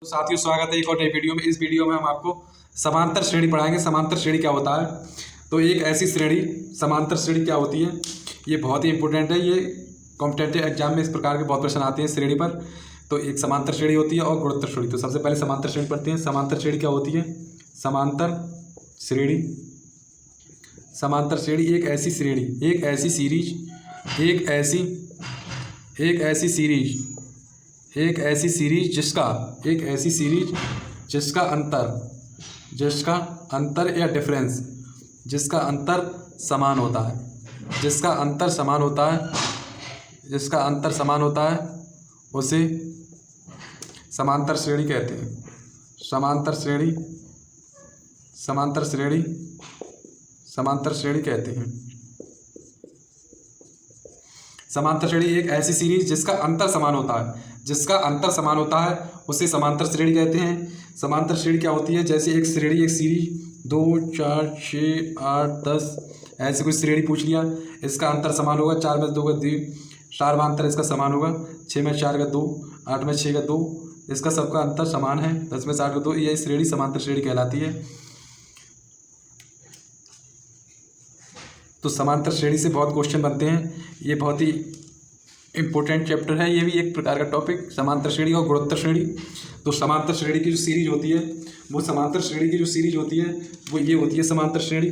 तो साथियों स्वागत है एक और नई वीडियो में। इस वीडियो में हम आपको समांतर श्रेणी पढ़ाएंगे। समांतर श्रेणी क्या होता है, तो एक ऐसी श्रेणी, समांतर श्रेणी क्या होती है, ये बहुत ही इंपॉर्टेंट है। ये कॉम्पिटेटिव एग्जाम में इस प्रकार के बहुत प्रश्न आते हैं श्रेणी पर। तो एक समांतर श्रेणी होती है और गुणोत्तर श्रेणी। तो सबसे पहले समांतर श्रेणी पढ़ते हैं। समांतर श्रेणी क्या होती है? समांतर श्रेणी, समांतर श्रेणी एक ऐसी श्रेणी, एक ऐसी सीरीज, एक ऐसी सीरीज जिसका अंतर या डिफरेंस, जिसका अंतर समान होता है, जिसका अंतर समान होता है उसे समांतर श्रेणी कहते हैं। समांतर श्रेणी कहते हैं। समांतर श्रेणी एक ऐसी सीरीज जिसका अंतर समान होता है, उसे समांतर श्रेणी कहते हैं। समांतर श्रेणी क्या होती है? जैसे एक सीरीज 2 4 6 8 10 ऐसी कोई श्रेणी पूछ लिया, इसका अंतर समान होगा। 4 में 2 का 2, सार्वधातर इसका समान होगा। 6 में 4 का 2, 8 में 6 का 2, इसका सबका अंतर समान है। 10 में 7 का 2, यह श्रेणी समांतर श्रेणी कहलाती है। तो समांतर श्रेणी से बहुत क्वेश्चन बनते हैं। ये बहुत ही इम्पोर्टेंट चैप्टर है। ये भी एक प्रकार का टॉपिक, समांतर श्रेणी और गुणोत्तर श्रेणी। तो समांतर श्रेणी की जो सीरीज होती है, वो समांतर श्रेणी की जो सीरीज होती है वो ये होती है समांतर श्रेणी।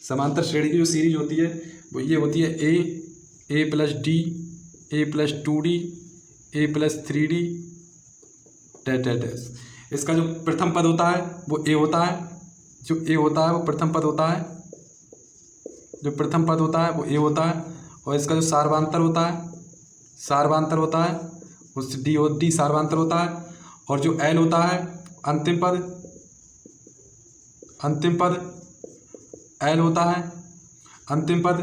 समांतर श्रेणी की जो सीरीज होती है वो ये होती है a plus D, a plus 2d, a plus 3d dash. इसका जो प्रथम पद होता है वो a होता है। जो a होता है वो प्रथम पद होता है, जो प्रथम पद होता है वो a होता है। और इसका जो सार्वधातर होता है उस डी सार्वधातर होता है। और जो l होता है अंतिम पद l होता है, अंतिम पद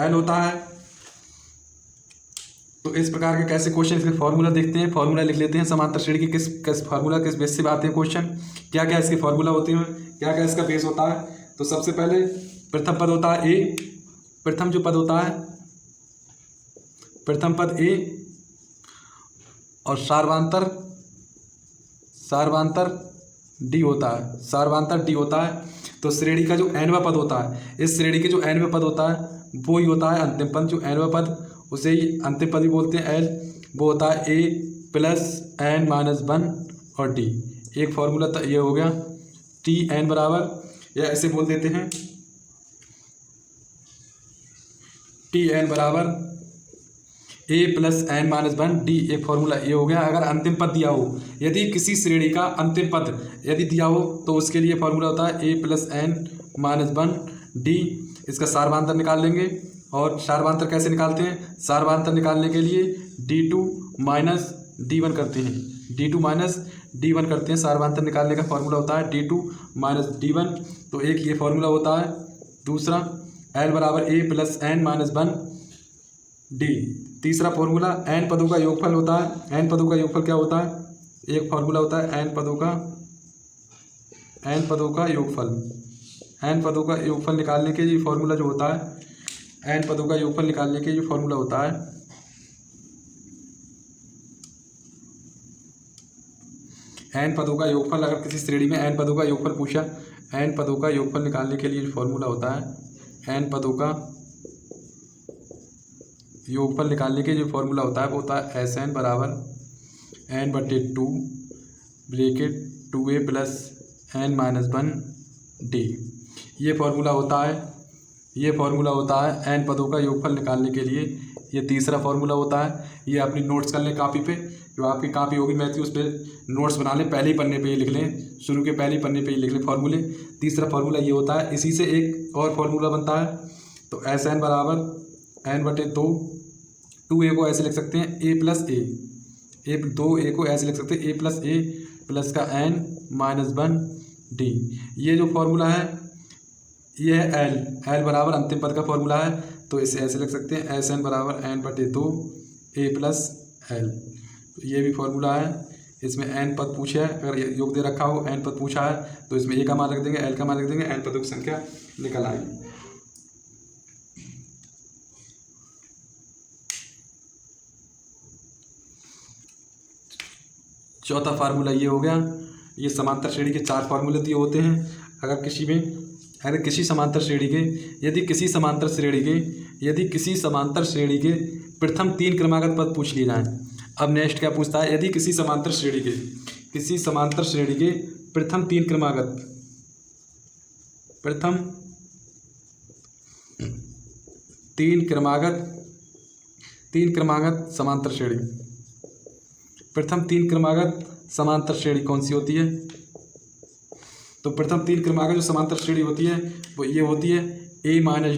l होता है। तो इस प्रकार के कैसे क्वेश्चन, इसके फॉर्मूला देखते हैं, फॉर्मूला लिख लेते हैं। समांतर श्रेणी की किस फॉर्मूला, किस बेस से आते हैं क्वेश्चन, क्या क्या इसके फॉर्मूला होते हैं, क्या क्या इसका बेस होता है। तो सबसे पहले प्रथम पद होता है a, प्रथम जो पद होता है, प्रथम पद a, और सार्वधातर d होता है। तो श्रेणी का जो nवां पद होता है, इस श्रेणी के जो nवां पद होता है वो ही होता है अंतिम पद। जो nवां पद उसे ही अंतिम पद भी बोलते हैं l, वो होता है a प्लस n माइनस 1 और d। एक फॉर्मूला ये हो गया टी एन बराबर, या ऐसे बोल देते हैं टी एन बराबर a plus n minus 1 d। एक फॉर्मूला ये हो गया। अगर अंतिम पद दिया हो, यदि किसी श्रेणी का अंतिम पद यदि दिया हो तो उसके लिए फॉर्मूला होता है a plus n minus 1 d। इसका सार्वधातर निकाल लेंगे। और सार्वधातर कैसे निकालते हैं? सार्वधातर निकालने के लिए d2 माइनस d1 करते हैं, d2 माइनस d1 करते हैं। सार्वधातर निकालने का फॉर्मूला होता है d2 माइनस d1। तो एक ये फॉर्मूला होता है। दूसरा l बराबर a plus n minus 1 d। तीसरा फॉर्मूला n पदों का योगफल होता है। n पदों का योगफल क्या होता है? एक फॉर्मूला होता है n पदों का योगफल निकालने के लिए फॉर्मूला जो होता है, n पदों का योगफल निकालने के लिए फॉर्मूला होता है n पदों का योगफल। अगर किसी श्रेणी में n पदों का योगफल पूछा, n पदों का योगफल निकालने के लिए फॉर्मूला होता है, n पदों का योगफल निकालने के जो फॉर्मूला होता है वो होता है Sn बराबर n/2 bracket 2a plus n minus 1 d। ये फॉर्मूला होता है n पदों का योगफल निकालने के लिए। ये तीसरा फॉर्मूला होता है। ये अपनी नोट्स कर लें कापी पे, जो आपकी कापी होगी मैथ की, उस पर नोट्स बना लें। पहले ही पन्ने पे ये लिख लें, शुरू के पहले ही पन्ने पे ही लिख लें फॉर्मूले। तीसरा फॉर्मूला ये होता है। इसी से एक और फॉर्मूला बनता है। तो Sn बराबर n/2, 2a को ऐसे लिख सकते हैं a प्लस a, 2a को ऐसे लिख सकते हैं a प्लस a प्लस का n माइनस 1 d। ये जो फॉर्मूला है ये है l बराबर अंतिम पद का फॉर्मूला है। तो इसे ऐसे लिख सकते हैं Sn बराबर n/2 a प्लस l। तो ये भी फॉर्मूला है। इसमें n पद पूछा है, अगर योग दे रखा हो n पद पूछा है तो इसमें a का मान रख देंगे, l का मान रख देंगे, n पदों की संख्या निकल आएगी। चौथा फार्मूला ये हो गया। ये समांतर श्रेणी के 4 फार्मूले दिए होते हैं। अगर किसी समांतर श्रेणी के यदि किसी समांतर श्रेणी के प्रथम 3 क्रमागत पद पूछ लिए जाएं। अब नेक्स्ट क्या पूछता है, यदि किसी समांतर श्रेणी के प्रथम 3 क्रमागत समांतर श्रेणी, प्रथम 3 क्रमागत समांतर श्रेणी कौन सी होती है? तो प्रथम 3 क्रमागत जो समांतर श्रेणी होती है वो ये होती है a माइनस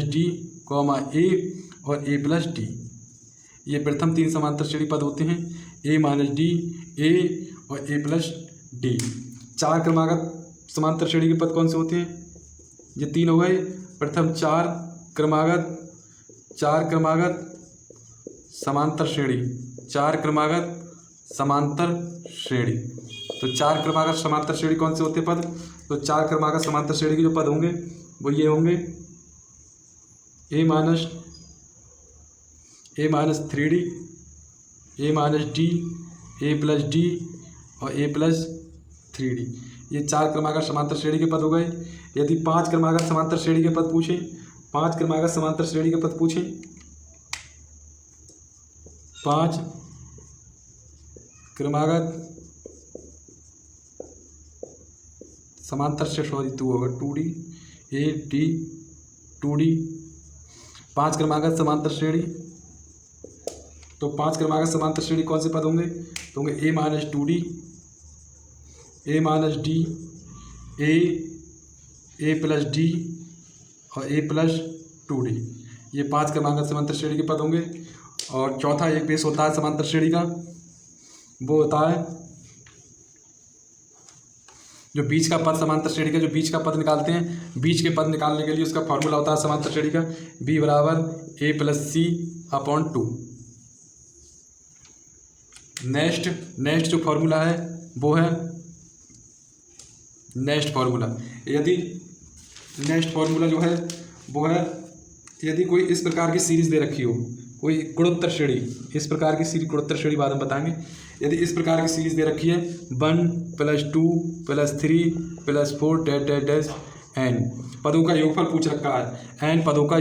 डी कॉमा ए और a प्लस डी। ये प्रथम 3 समांतर श्रेणी पद होते हैं, a माइनस डी, ए और a प्लस डी। 4 क्रमागत समांतर श्रेणी के पद कौन से होते हैं? ये 3 हो गए। प्रथम 4 क्रमागत समांतर श्रेणी, 4 क्रमागत समांतर श्रेणी। तो 4 क्रमागत समांतर श्रेणी कौन से होते हैं पद? तो 4 क्रमागत समांतर श्रेणी के जो पद होंगे वो ये होंगे a minus 3d, a minus D, a plus D और a प्लस 3d। ये 4 क्रमागत समांतर श्रेणी के पद हो गए। यदि 5 क्रमागत समांतर श्रेणी के पद पूछें, 5 क्रमागत समांतर श्रेणी के पद पूछें, 5 क्रमागत समांतर से 2 होगा 2d, a d 2d। 5 क्रमागत समांतर श्रेणी, तो 5 क्रमागत समांतर श्रेणी कौन से पद होंगे? तो होंगे a minus 2d, a minus D, a plus D और a प्लस 2d। ये 5 क्रमागत समांतर श्रेणी के पद होंगे। और चौथा एक बेस होता है समांतर श्रेणी का, वो होता है जो बीच का पद समांतर श्रेणी का जो बीच का पद निकालते हैं। बीच के पद निकालने के लिए उसका फॉर्मूला होता है समांतर श्रेणी का b बराबर a plus C upon 2। Next जो फॉर्मूला है वो है नेक्स्ट फॉर्मूला जो है वो है यदि कोई इस प्रकार की सीरीज दे रखी हो, कोई गुणोत्तर श्रेणी, इस प्रकार की सीरीज गुणोत्तर श्रेणी बाद में बताएंगे। यदि इस प्रकार की सीरीज दे रखी है 1 + 2 + 3 + 4 डैश डैश डैश n पदों का योगफल पूछ रखा है। n पदों का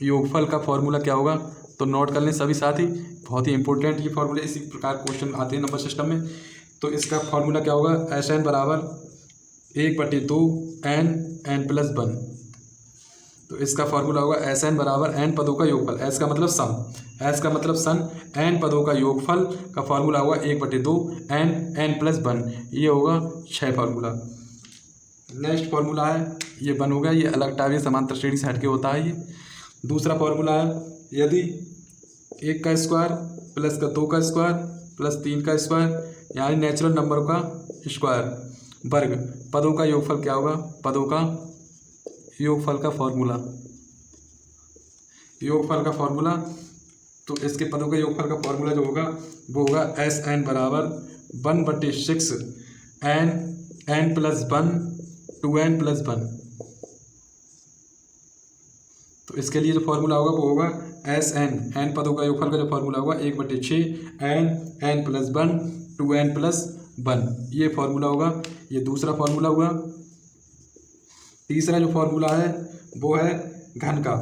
योगफल का फॉर्मूला क्या होगा? तो नोट कर लें सभी साथी, बहुत ही इंपॉर्टेंट ये फॉर्मूला, इसी प्रकार क्वेश्चन आते हैं नंबर सिस्टम में। तो इसका फॉर्मूला क्या होगा? Sn बराबर 1/2 n प्लस 1। तो इसका फॉर्मूला होगा Sn बराबर n पदों का योगफल, S का मतलब सम, n पदों का योगफल का फॉर्मूला होगा 1/2 n प्लस 1। ये होगा 6 फार्मूला। नेक्स्ट फार्मूला है ये 1 हो गया, ये अलग टाइप समांतर श्रेणी से हटके होता है। ये दूसरा फार्मूला है यदि 1 का स्क्वायर प्लस का 2 का स्क्वायर प्लस 3 का स्क्वायर यानी नेचुरल नंबर का स्क्वायर वर्ग पदों का योगफल क्या होगा? पदों का योगफल का फॉर्मूला, तो इसके पदों का योगफल का फॉर्मूला जो होगा वो होगा Sn बराबर 1/6 n प्लस 1 2n प्लस 1। तो इसके लिए जो फॉर्मूला होगा वो होगा Sn n पदों का योगफल का जो फॉर्मूला होगा 1/6 n प्लस 1 2n प्लस 1। ये फॉर्मूला होगा। ये दूसरा फॉर्मूला हुआ। तीसरा जो फॉर्मूला है वो है घन का।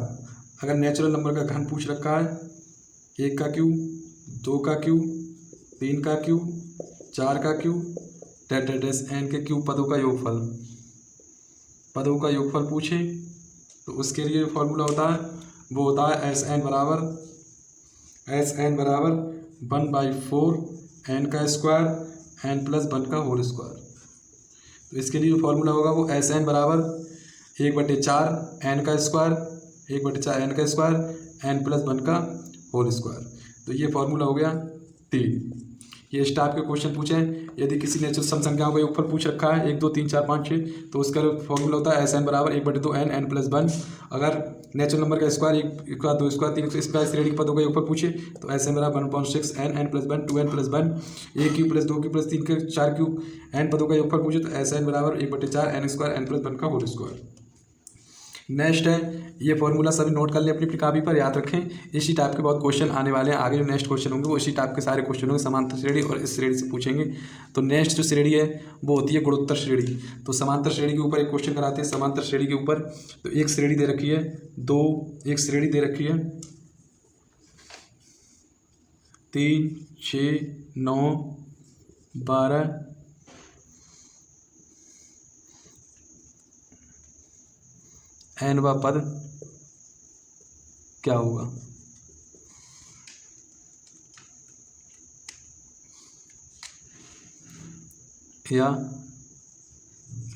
अगर नेचुरल नंबर का घन पूछ रखा है 1 का क्यूब 2 का क्यूब 3 का क्यूब 4 का क्यूब डैश n के क्यूब पदों का योगफल पूछे तो उसके लिए फॉर्मूला होता है वो होता है Sn बराबर 1/4 n का स्क्वायर n प्लस 1 का होल स्क्वायर। तो इसके लिए जो फॉर्मूला होगा वो Sn बराबर 1/4 n का स्क्वायर 1/4 n का स्क्वायर n प्लस 1 का होल स्क्वायर। तो ये फॉर्मूला हो गया 3। ये इस टाइप के क्वेश्चन पूछे हैं। यदि किसी नेचुरल सम संख्याओं का योगफल पूछ रखा है 1 2 3 4 5 6 तो उसका फॉर्मूला होता है Sn बराबर 1/2 n प्लस 1। अगर नेचुरल नंबर का स्क्वायर 1 का 2 स्क्वायर 3 इस प्रकार श्रेणी के पदों का योगफल पूछे तो Sn बराबर 1/6 n plus 1 2n plus 1 1 cube plus 2 cube plus 3 के 4 क्यूब n पदों का योगफल पूछे तो Sn बराबर 1/4 n स्क्वायर n प्लस 1 का होल स्क्वायर। नेक्स्ट है, ये फॉर्मूला सभी नोट कर ले अपनी अपनी कापी पर, याद रखें। इसी टाइप के बहुत क्वेश्चन आने वाले हैं आगे, जो नेक्स्ट क्वेश्चन होंगे वो इसी टाइप के सारे क्वेश्चन होंगे, समांतर श्रेणी और इस श्रेणी से पूछेंगे। तो नेक्स्ट जो श्रेणी है वो होती है गुणोत्तर श्रेणी। तो समांतर श्रेणी के ऊपर एक क्वेश्चन कराते हैं। समांतर श्रेणी के ऊपर तो एक श्रेणी दे रखी है, एक श्रेणी दे रखी है 3, 6, 9, 12, n वा पद क्या होगा। या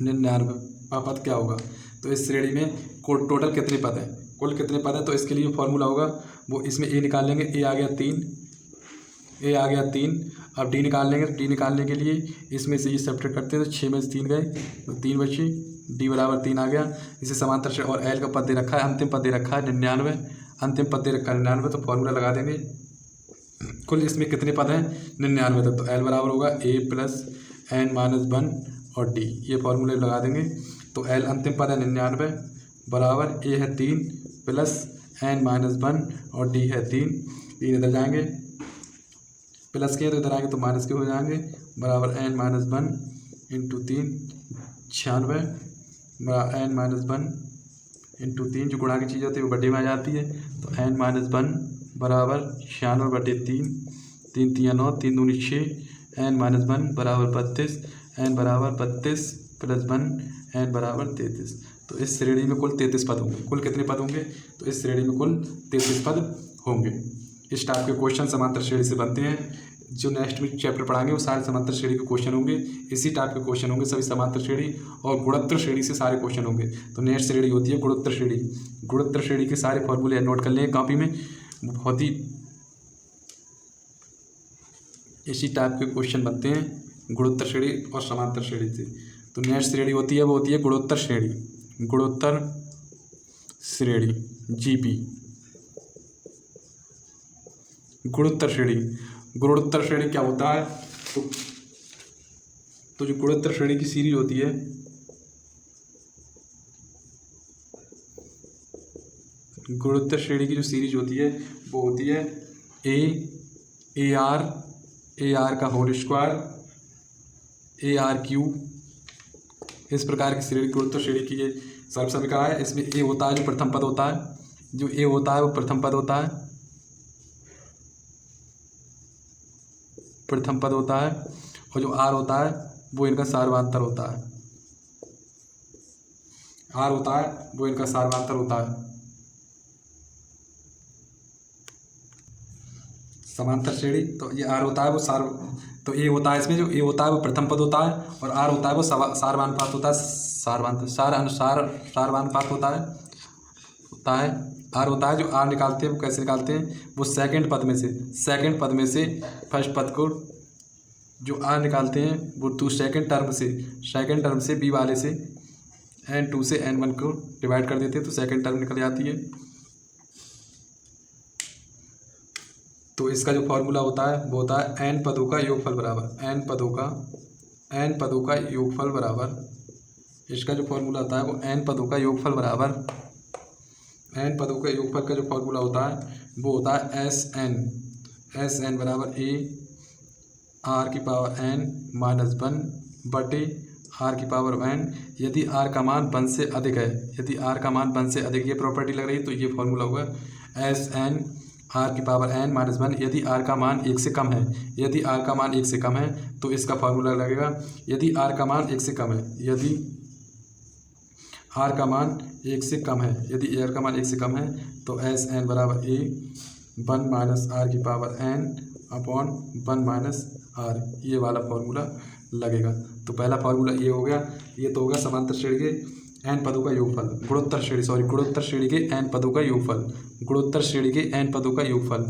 99वां पद क्या होगा। तो इस श्रेणी में टोटल कितने पद हैं, कुल कितने पद हैं। तो इसके लिए फॉर्मूला होगा वो, इसमें ए निकाल लेंगे, ए आ गया 3। अब डी निकाल लेंगे। डी निकालने के लिए इसमें से ये सब्ट्रैक्ट करते हैं तो 6 में से 3 गए तो 3 बचे, डी बराबर 3 आ गया। इसे समांतर से, और एल का पद दे रखा है, अंतिम पद दे रखा है 99, अंतिम पद दे रखा है 99। तो फॉर्मूला लगा देंगे, कुल इसमें कितने पद हैं 99 तक। तो एल बराबर होगा ए प्लस n माइनस 1 और डी, ये फॉर्मूले लगा देंगे। तो एल अंतिम पद है 99 बराबर ए है 3 प्लस n माइनस 1 और डी है 3 इधर जाएंगे, प्लस के तो इधर आएंगे तो माइनस के हो जाएंगे, बराबर n माइनस 1 इंटू 3 96 बराबर n माइनस 1 इंटू 3, जो गुणा की चीज़ होती है वो बटे में आ जाती है। तो n माइनस 1 बराबर 96 बटे 3, 3 3 9, 3 दूनी 6, n माइनस 1 बराबर 32, n बराबर 32 प्लस 1 n बराबर 33। तो इस श्रेणी में कुल 33 पद होंगे। कुल कितने पद होंगे, तो इस श्रेणी में कुल 33 पद होंगे। इस टाइप के क्वेश्चन समांतर श्रेणी से बनते हैं। जो नेक्स्ट में चैप्टर पढ़ाएंगे वो सारे समांतर श्रेणी के क्वेश्चन होंगे, इसी टाइप के क्वेश्चन होंगे सभी समांतर श्रेणी और गुणोत्तर श्रेणी से सारे क्वेश्चन होंगे। तो नेक्स्ट श्रेणी होती है गुणोत्तर श्रेणी। गुणोत्तर श्रेणी के सारे फॉर्मूले नोट कर लें कॉपी में, बहुत ही इसी टाइप के क्वेश्चन बनते हैं गुणोत्तर श्रेणी और समांतर श्रेणी से। तो नेक्स्ट श्रेणी होती है वो होती है गुणोत्तर श्रेणी। गुणोत्तर श्रेणी जीपी, गुणोत्तर श्रेणी। गुणोत्तर श्रेणी क्या होता है, तो जो गुणोत्तर श्रेणी की सीरीज होती है, गुणोत्तर श्रेणी की जो सीरीज होती है वो होती है ए आर का whole square, A R cube, इस प्रकार की श्रेणी गुणोत्तर श्रेणी की ये सर्व समीकरण है। इसमें ए होता है जो प्रथम पद होता है, जो ए होता है वो प्रथम पद होता है, प्रथम पद होता है, और जो आर होता है वो इनका सार्वधातुक होता है, आर होता है वो इनका सार्वधातुक होता है। समांतर श्रेणी तो ये आर होता है वो तो ए होता है इसमें, जो ए होता है वो प्रथम पद होता है, और आर होता है वो सार्वधातुक होता है, सार्वधातुक होता है। आर होता है, जो आर निकालते हैं वो कैसे निकालते हैं, वो सेकंड पद में से फर्स्ट पद को जो आर निकालते हैं वो टू सेकंड टर्म से बी वाले से n2 से n1 को डिवाइड कर देते हैं तो सेकंड टर्म निकल जाती है। तो इसका जो फॉर्मूला होता है वो होता है n पदों का योगफल बराबर n पदों का योगफल बराबर, इसका जो फॉर्मूला होता है वो n पदों का योगफल बराबर, n पदों का योगफल का जो फॉर्मूला होता है वो होता है एस एन बराबर ए आर की पावर n माइनस 1 बटे आर की पावर n, यदि आर का मान 1 से अधिक है, यदि आर का मान 1 से अधिक ये प्रॉपर्टी लग रही है तो ये फॉर्मूला होगा एस एन आर की पावर n माइनस 1। यदि आर का मान 1 से कम है, यदि आर का मान 1 से कम है तो इसका फॉर्मूला लगेगा, यदि आर का मान 1 से कम है, यदि आर का मान 1 से कम है, यदि आर का मान 1 से कम है तो एस एन बराबर ए 1 माइनस आर की power n upon 1 minus R, ये वाला फॉर्मूला लगेगा। तो पहला फार्मूला ये हो गया, ये तो होगा समांतर श्रेणी के n पदों का योगफल, गुणोत्तर श्रेणी के n पदों का योगफल, गुणोत्तर श्रेणी के n पदों का योगफल।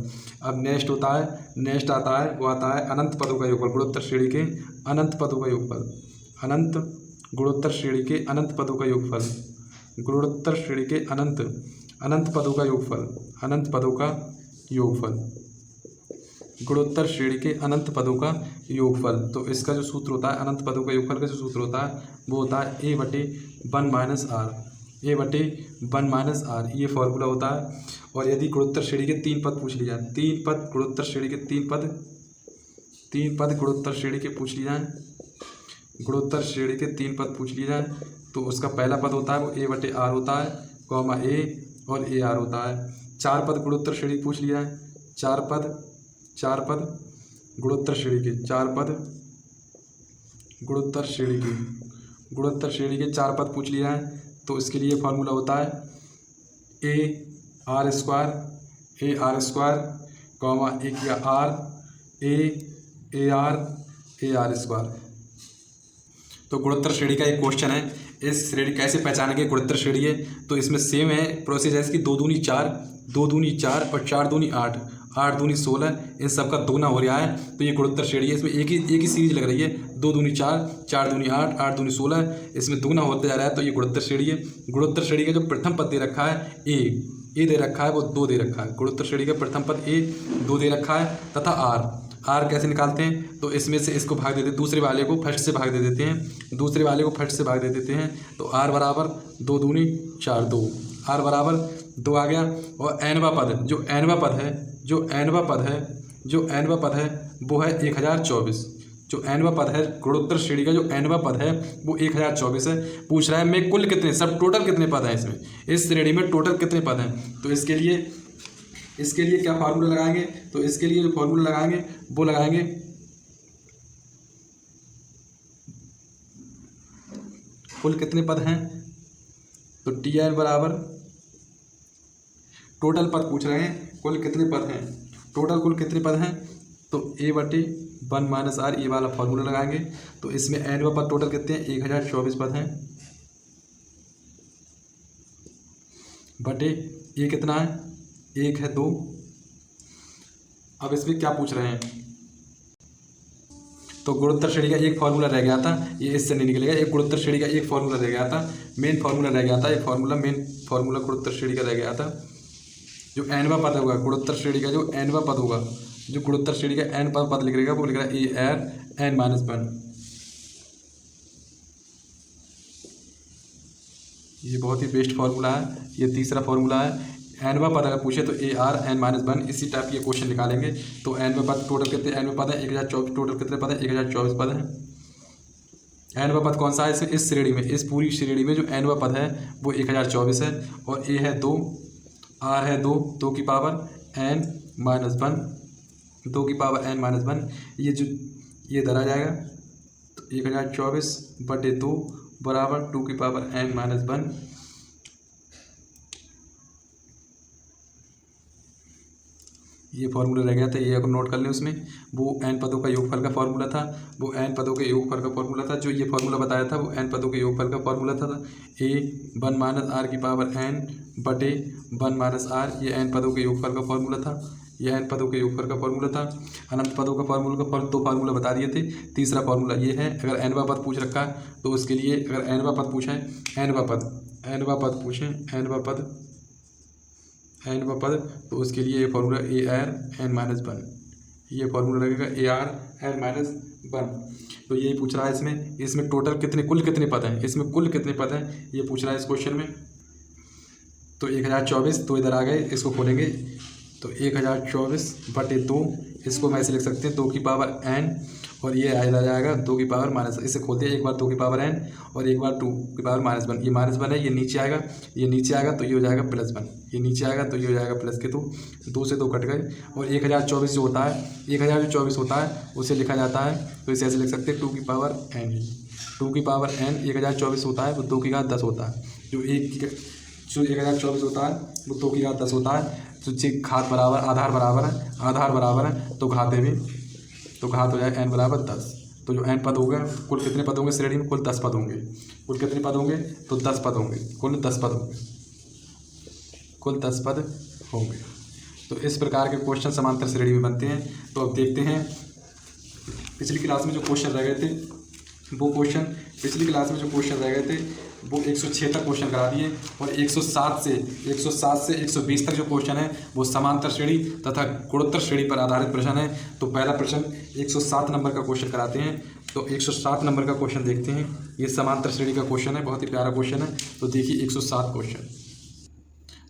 अब नेक्स्ट आता है वो आता है अनंत पदों का योगफल, गुणोत्तर श्रेणी के अनंत पदों का योगफल, गुणोत्तर श्रेणी के अनंत पदों का योगफल, गुणोत्तर श्रेणी के अनंत पदों का योगफल, अनंत पदों का योगफल, गुणोत्तर श्रेणी के अनंत पदों का योगफल। तो इसका जो सूत्र होता है अनंत पदों का योगफल का जो सूत्र होता है वो होता है a बटे 1 माइनस आर, ए बटे 1 माइनस आर, ये फॉर्मूला होता है। और यदि गुणोत्तर श्रेणी के 3 पद पूछ लिए जाए, 3 पद गुणोत्तर श्रेणी के 3 पद गुणोत्तर श्रेणी के पूछ लिए जाए, गुणोत्तर श्रेणी के 3 पद पूछ लिए जाए, तो उसका पहला पद होता है वो ए बटे आर होता है, कॉमा ए और ए आर होता है। 4 पद गुणोत्तर श्रेणी पूछ लिया है, 4 पद गुणोत्तर श्रेणी के, 4 पद गुणोत्तर श्रेणी के 4 पद पूछ लिया है, तो इसके लिए फॉर्मूला होता है ए आर स्क्वायर कॉमा ए किया आर ए आर स्क्वायर। तो गुणोत्तर श्रेणी का एक क्वेश्चन है, इस श्रेणी कैसे पहचानेंगे गुणोत्तर श्रेणी है, तो इसमें सेम है प्रोसेस है इसकी, 2 दूनी 4 और 4 दूनी 8, 8 दूनी 16, इन सब का दोगुना हो रहा है, तो ये गुणोत्तर श्रेणी है। इसमें एक ही सीरीज लग रही है, 2 दूनी 4, 4 दूनी 8, 8 दूनी 16, इसमें दोगुना होता जा रहा है, तो ये गुणोत्तर श्रेणी है। गुणोत्तर श्रेणी का जो प्रथम पद दे रखा है ए दे रखा है, वो 2 दे रखा है। गुणोत्तर श्रेणी का प्रथम पद ए 2 दे रखा है, तथा आर कैसे निकालते हैं, तो इसमें से इसको भाग दे देते हैं, दूसरे वाले को फर्स्ट से भाग दे देते हैं, तो आर बराबर 2 दूनी 4, 2, आर बराबर 2 आ गया। और एनवा पद जो एनवा पद है वो है 1024, जो एनवा पद है गुणोत्तर श्रेणी का, जो एनवा पद है वो 1024 है। पूछ रहा है मैं कुल कितने, सब टोटल कितने पद हैं इसमें, इस श्रेणी में टोटल कितने पद हैं, तो इसके लिए क्या फार्मूला लगाएंगे, तो इसके लिए जो फार्मूला लगाएंगे वो लगाएंगे कुल कितने पद हैं, तो टी एन बराबर टोटल पद पूछ रहे हैं, कुल कितने पद हैं, टोटल कुल कितने पद हैं, तो ए बटे 1 माइनस आर, ये वाला फार्मूला लगाएंगे। तो इसमें एन व पद टोटल कितने हैं, 1024 पद हैं, बटे ये कितना है, 1 है 2। अब इसमें क्या पूछ रहे हैं, तो गुणोत्तर श्रेणी का एक फार्मूला रह गया था, ये इससे नहीं निकलेगा, एक गुणोत्तर श्रेणी का एक फार्मूला रह गया था, मेन फार्मूला रह गया था, ये मेन फार्मूला गुणोत्तर श्रेणी का रह गया था। जो एनवा पद होगा गुणोत्तर श्रेणी का, जो एनवा पद होगा, जो गुणोत्तर श्रेणी का एन पद लिख रहेगा वो लिख रहा है ए आर एन माइनस 1। ये बहुत ही बेस्ट फार्मूला है, ये तीसरा फार्मूला है। एनवा पद अगर पूछे तो ए आर एन माइनस 1, इसी टाइप के क्वेश्चन निकालेंगे। तो एनवा पद टोटल कितने एनवा पद है, 1024, टोटल कितने पद है, 1024 पद है। एनवा पद कौन सा है इस श्रेणी में, इस पूरी श्रेणी में जो एनवा पद है वो 1024 है, और ए है 2, आर है 2 की पावर एन माइनस 1, 2 की पावर एन माइनस 1, ये धरा जाएगा, तो 1024 बटे 2 बराबर 2 की पावर एन माइनस 1। ये फार्मूला रह गया था, ये अगर नोट कर लें, उसमें वो एन पदों का योगफल का फार्मूला था, जो ये फार्मूला बताया था वो एन पदों के योगफल का फार्मूला था। ए 1 माइनस आर की पावर एन बटे 1 माइनस आर, ये एन पदों के योगफल का फार्मूला था, अनंत पदों का फार्मूला 2 फार्मूला बता दिए थे। तीसरा फार्मूला ये है, अगर एनवा पद पूछ रखा है तो उसके लिए, अगर एनवा पद पूछे, एनवा पद तो उसके लिए ये formula A R N minus 1, ये फार्मूला लगेगा ए आर एन माइनस 1। तो यही पूछ रहा है इसमें टोटल कितने, कुल कितने पद हैं, इसमें कुल कितने पद हैं ये पूछ रहा है इस क्वेश्चन में। तो 1024, तो इधर आ गए, इसको खोलेंगे तो 1024 बटे 2, इसको मैं ऐसे लिख सकते हैं 2 की पावर n, और ये आ जाएगा 2 की पावर माइनस, इसे खोलते हैं, एक बार 2 की पावर n और एक बार 2 की पावर माइनस 1, ये माइनस 1 है, ये नीचे आएगा तो ये हो जाएगा प्लस 1, ये नीचे आएगा तो ये हो जाएगा प्लस के 2 से 2 कट गए। और 1024 जो होता है, 1024 होता है उसे लिखा जाता है, तो इसे ऐसे लिख सकते हैं 2 की पावर n, 2 की पावर n 1024 होता है वो 2 की घात 10 होता है, जो 1024 होता है वो 2 की घात 10 होता है। तो घात बराबर आधार बराबर है, तो घातें भी, तो घात हो जाएगा n बराबर 10। तो जो n पद हो गए, कुल कितने पद होंगे श्रेणी में, कुल 10 पद होंगे, कुल कितने पद होंगे, तो 10 पद होंगे, कुल 10 पद होंगे। तो इस प्रकार के क्वेश्चन समांतर श्रेणी में बनते हैं। तो अब देखते हैं पिछली क्लास में जो क्वेश्चन रह गए थे वो क्वेश्चन पिछली क्लास में जो क्वेश्चन रह गए थे वो 106 तक क्वेश्चन करा दिए, और 107 से 120 तक जो क्वेश्चन है वो समांतर श्रेणी तथा गुणोत्तर श्रेणी पर आधारित प्रश्न है। तो पहला प्रश्न 107 नंबर का क्वेश्चन कराते हैं। तो 107 नंबर का क्वेश्चन देखते हैं। ये समांतर श्रेणी का क्वेश्चन है, बहुत ही प्यारा क्वेश्चन है। तो देखिए 107 क्वेश्चन।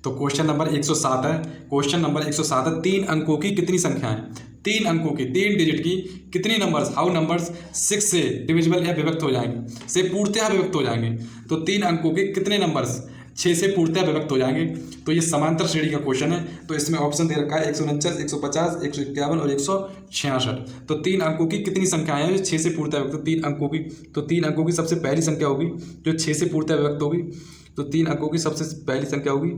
तो क्वेश्चन नंबर 107 है। क्वेश्चन नंबर 107 है, 3 अंकों की कितनी संख्याएं, 3 अंकों की 3 डिजिट की कितनी नंबर्स, हाउ नंबर्स 6 से डिविजिबल या विभक्त हो जाएंगे, से पूर्णतः विभक्त हो जाएंगे। तो 3 अंकों के कितने नंबर्स 6 से पूर्णतः विभक्त हो जाएंगे। तो ये समांतर श्रेणी का क्वेश्चन है। तो इसमें ऑप्शन दे रखा है 149, 150, 151 और 166। तो 3 अंकों की कितनी संख्याएं हैं 6 से पूर्णतः विभक्त। 3 अंकों की, तो 3 अंकों की सबसे पहली संख्या होगी जो 6 से पूर्णतः विभक्त होगी। तो 3 अंकों की सबसे पहली संख्या होगी,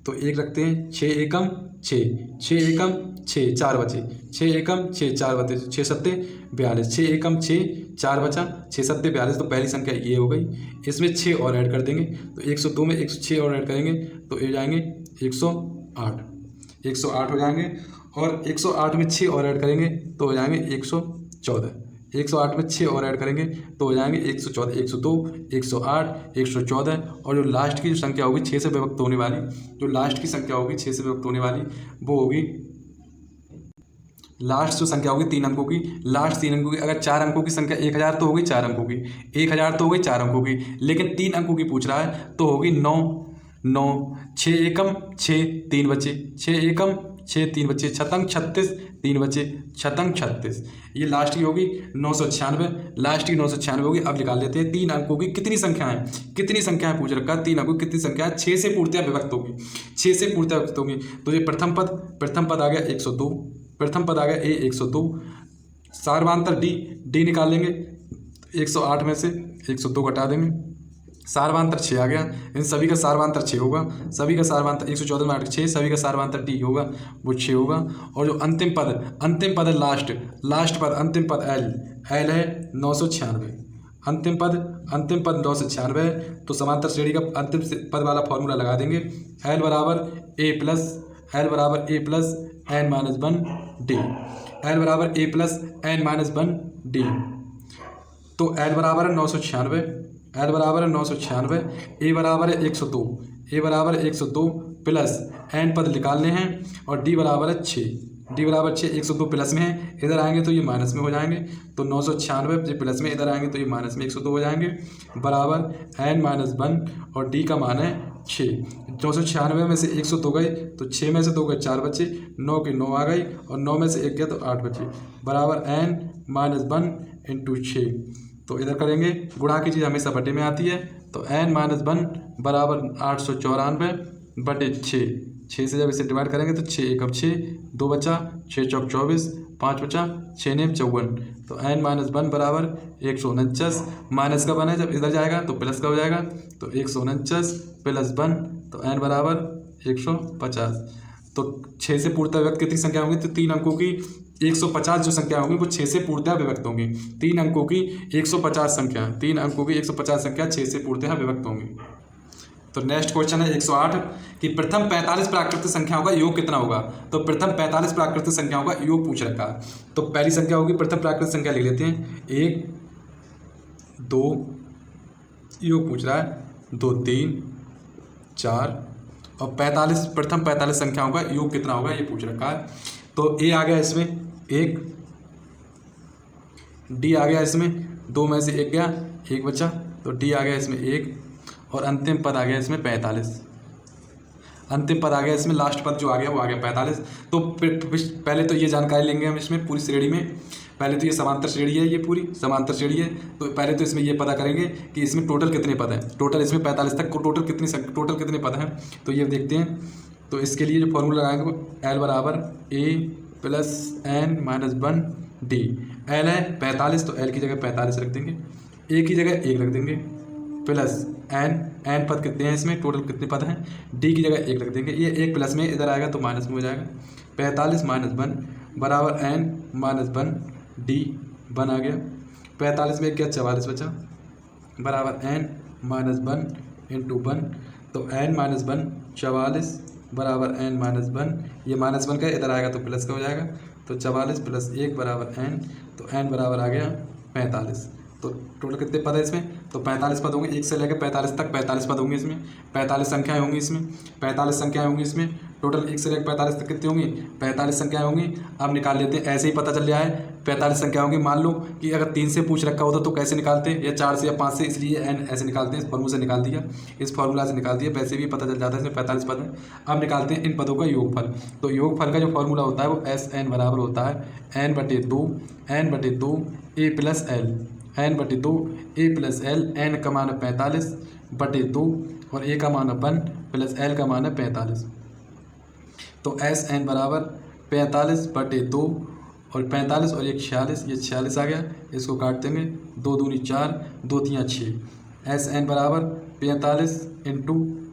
तो 1 रखते हैं, 6 एकम 6, 6 एकम 6, 4 बचे, 6 एकम 6, 4 बचे, 6 सत्ते 42, 6 एकम 6, 4 बचा, 6 सत्ते 42। तो पहली संख्या ये हो गई। इसमें 6 और ऐड कर देंगे, तो 102 में 106 और ऐड करेंगे तो ये जाएंगे 108, 108 हो जाएंगे। और 108 में 6 और ऐड करेंगे तो हो जाएंगे 114, 108 में 6 और ऐड करेंगे तो हो जाएंगे 114, 102, 108, 114। और जो लास्ट की जो संख्या होगी 6 से विभक्त होने वाली, जो लास्ट की संख्या होगी 6 से विभक्त होने वाली, वो होगी लास्ट जो संख्या होगी 3 अंकों की, लास्ट 3 अंकों की। अगर 4 अंकों की संख्या 1000 तो हो गई 4 अंकों की, 1000 तो हो गई 4 अंकों की, लेकिन 3 अंकों की पूछ रहा है तो होगी 9, 9, 6 एकम 6, 3 बचे, 6 एकम 6, 3 बचे, छतंग 36, 3 बचे, छतंग 36। ये लास्ट की होगी 996, लास्ट की 996 होगी। अब निकाल लेते हैं 3 अंकों की कितनी संख्याएं, कितनी संख्याएं पूछ रखा है, 3 अंकों की कितनी संख्याएं 6 से पूर्णतः विभक्त होगी, 6 से पूर्णतः विभक्त होगी। तो ये प्रथम पद आ गया 102, प्रथम पद आ गया ए 102। सार्वधातुक डी निकाल लेंगे, 108 में से 102 घटा देंगे, सार्वधातुक 6 आ गया। इन सभी का सार्वधातुक 6 होगा, सभी का सार्वधातुक 114 में 6, सभी का सार्वधातुक डी होगा, वो 6 होगा। और जो अंतिम पद है लास्ट पद, अंतिम पद एल है 996, अंतिम पद 996 है। तो समांतर श्रेणी का अंतिम पद वाला फॉर्मूला लगा देंगे, एल बराबर ए plus N minus 1 D, L बराबर ए प्लस एन माइनस 1 डी। तो एल बराबर है 996, एल बराबर है 996, ए बराबर है 102, ए बराबर है 102 प्लस एन पद निकालने हैं, और डी बराबर है 6, डी बराबर 6, 102 प्लस में है, इधर आएंगे तो ये माइनस में हो जाएंगे। तो 996 ये प्लस में, इधर आएंगे तो ये माइनस में 102 हो जाएंगे, बराबर एन माइनस 1 और डी का मान है 6। 996 में से 102 गए तो 6 में से 2 गए 4 बचे, 9 की 9 आ गई, और 9 में से 1 गया तो 8 बचे, बराबर एन माइनस 1 इंटू 6। तो इधर करेंगे, गुणा की चीज़ हमेशा बटे में आती है। तो n माइनस 1 बराबर 894 बटे 6, 6 से जब इसे डिवाइड करेंगे तो 6 एकम 6, 2 बचा, 6 चौक 24, 5 बचा, 6 नेम 54। तो n माइनस 1 बराबर 149, माइनस का 1 है, जब इधर जाएगा तो प्लस का हो जाएगा। तो 149 प्लस 1, तो n बराबर 150। तो 6 से पूर्णतः विभक्त कितनी संख्या होंगी, तो 3 अंकों की 150 जो संख्या होंगी वो 6 से पूर्णतः विभक्त होंगी। 3 अंकों की 150 संख्या, 3 अंकों की 150 संख्या 6 से पूर्णतः विभक्त होंगी। तो नेक्स्ट क्वेश्चन है 108 कि प्रथम 45 प्राकृतिक संख्याओं का योग कितना होगा। तो प्रथम 45 प्राकृतिक संख्याओं का योग पूछ रखा है। तो पहली संख्या होगी, प्रथम प्राकृतिक संख्या लिख लेते हैं, 1 2, योग पूछ रहा है 2 3 4, और 45 प्रथम 45 संख्याओं का योग कितना होगा ये पूछ रखा है। तो ए आ गया इसमें 1, डी आ गया इसमें 2 में से 1 गया, 1 बचा, तो डी आ गया इसमें 1, और अंतिम पद आ गया इसमें 45, अंतिम पद आ गया इसमें, लास्ट पद जो आ गया वो आ गया 45। तो पहले तो ये जानकारी लेंगे हम इसमें पूरी श्रेणी में। पहले तो ये समांतर श्रेणी है, ये पूरी समांतर श्रेणी है। तो पहले तो इसमें ये पता करेंगे कि इसमें टोटल कितने पद हैं, टोटल इसमें 45 तक टोटल कितने पद हैं। तो ये देखते हैं। तो इसके लिए जो फॉर्मूला लगाएंगे वो एल बराबर ए plus N minus 1 D. L है 45, तो एल की जगह 45 रख देंगे, ए की जगह 1 रख देंगे, प्लस एन पद कितने हैं इसमें, टोटल कितने पद हैं, डी की जगह 1 रख देंगे। ये 1 प्लस में इधर आएगा तो माइनस में हो जाएगा, 45 माइनस 1 बराबर एन माइनस 1 डी 1 आ गया। 45 में 1 गया 44 बचा, बराबर एन माइनस 1 इंटू 1। तो एन माइनस 1 44 बराबर एन माइनस 1, ये माइनस 1 का इधर आएगा तो प्लस का हो जाएगा। तो 44 प्लस 1 बराबर एन। तो n बराबर आ गया 45। तो टोटल कितने पद है इसमें, तो 45 पद होंगे, 1 से लेकर 45 तक 45 पद होंगे इसमें, 45 संख्याएं होंगी इसमें, 45 संख्याएं होंगी इसमें। टोटल 1 से लेकर 45 तक कितनी होंगी, 45 संख्याएं होंगी। अब निकाल लेते हैं, ऐसे ही पता चल जाए 45 संख्या होंगी। मान लो कि अगर 3 से पूछ रखा होता तो कैसे निकालते, या 4 से या 5 से, इसलिए n ऐसे निकालते हैं, इस फॉर्मूला से निकाल दिया, इस फॉर्मूला से निकाल दिया, वैसे भी पता चल जाता है इसमें 45 पद है। अब निकालते हैं इन पदों का योगफल। तो योगफल का जो फॉर्मूला होता है वो SN बराबर होता है n/2 a plus L, n/2 a plus L. n का मान है 45/2 और a का मान है 1 प्लस l का मान है 45। तो SN बराबर 45/2 और 45 और 1 46, ये 46 आ गया। इसको काट देंगे, 2 दूनी 4, 2 तियाँ 6। SN बराबर 45 ×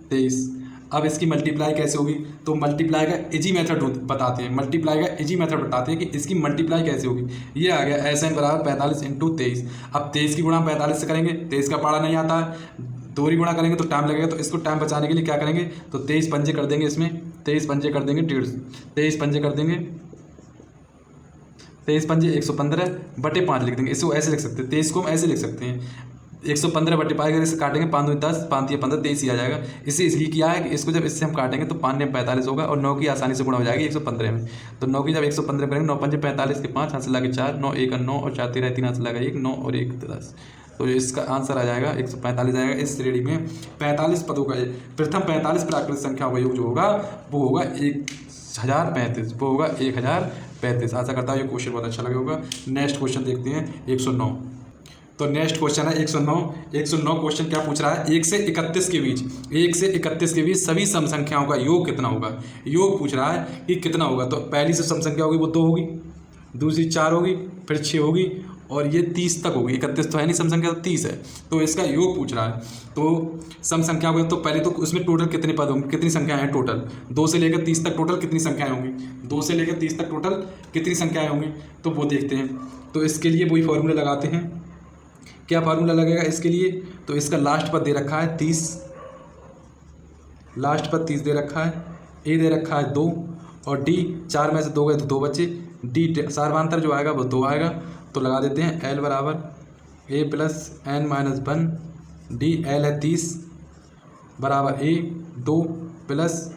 23। अब इसकी मल्टीप्लाई कैसे होगी, तो मल्टीप्लाई का इजी मेथड बताते हैं, मल्टीप्लाई का इजी मेथड बताते हैं कि इसकी मल्टीप्लाई कैसे होगी। ये आ गया SN बराबर 45 × 23। अब 23 की गुणा 45 से करेंगे, 23 का पारा नहीं आता है, दोहरी गुणा करेंगे तो टाइम लगेगा, तो इसको टाइम बचाने के लिए क्या करेंगे, तो 23 पंजे कर देंगे इसमें, 23 पंजे कर देंगे 150, 23 पंजे कर देंगे 23 पंजे 115/5 लिख देंगे। इसको ऐसे लिख सकते हैं, 23 को हम ऐसे लिख सकते हैं 115/5, अगर इसे काटेंगे 5 दूनी 10, 5 तिया 15, 23 ही आ जाएगा। इसे इसलिए किया है कि इसको जब इससे हम काटेंगे तो 5 में 45 होगा और 9 की आसानी से गुणा हो जाएगी 115 में। तो 9 की जब 115 करेंगे, 9 पंजे 45 के 5, हाथ से लगे 4, 9 1 9 और 4 13 3 हाथ से लगा 1, 9 और 1 10। तो इसका आंसर आ जाएगा 145 आएगा। इस श्रेणी में 45 पदों का प्रथम 45 प्राकृत संख्याओं का योग जो होगा वो होगा 1035, वो होगा 1035। आशा करता हूँ ये क्वेश्चन बहुत अच्छा लगे होगा। नेक्स्ट क्वेश्चन देखते हैं 109। तो नेक्स्ट क्वेश्चन है 109। 109 क्वेश्चन क्या पूछ रहा है, 1 से 31 के बीच, 1 से 31 के बीच सभी सम संख्याओं का योग कितना होगा। योग पूछ रहा है कि कितना होगा। तो पहली से सम संख्या होगी वो 2 होगी, दूसरी 4 होगी, फिर 6 होगी और ये 30 तक होगी। 31 तो है नहीं सम संख्या, तो 30 है। तो इसका योग पूछ रहा है। तो सम संख्या होगी, तो पहले तो उसमें टोटल कितने पद होंगे, कितनी संख्याएं हैं टोटल, 2 से लेकर 30 तक टोटल कितनी संख्याएं होंगी, 2 से लेकर 30 तक टोटल कितनी संख्याएं होंगी, तो वो देखते हैं। तो इसके लिए वही फॉर्मूला लगाते हैं। क्या फार्मूला लगेगा इसके लिए, तो इसका लास्ट पद दे रखा है 30, लास्ट पद 30 दे रखा है, ए दे रखा है 2 और डी 4 में से 2 गए तो 2 बचे, डी सार्वधांतर जो आएगा वो 2 आएगा। तो लगा देते हैं एल बराबर ए plus N minus 1 D, L है 30 बराबर A 2 plus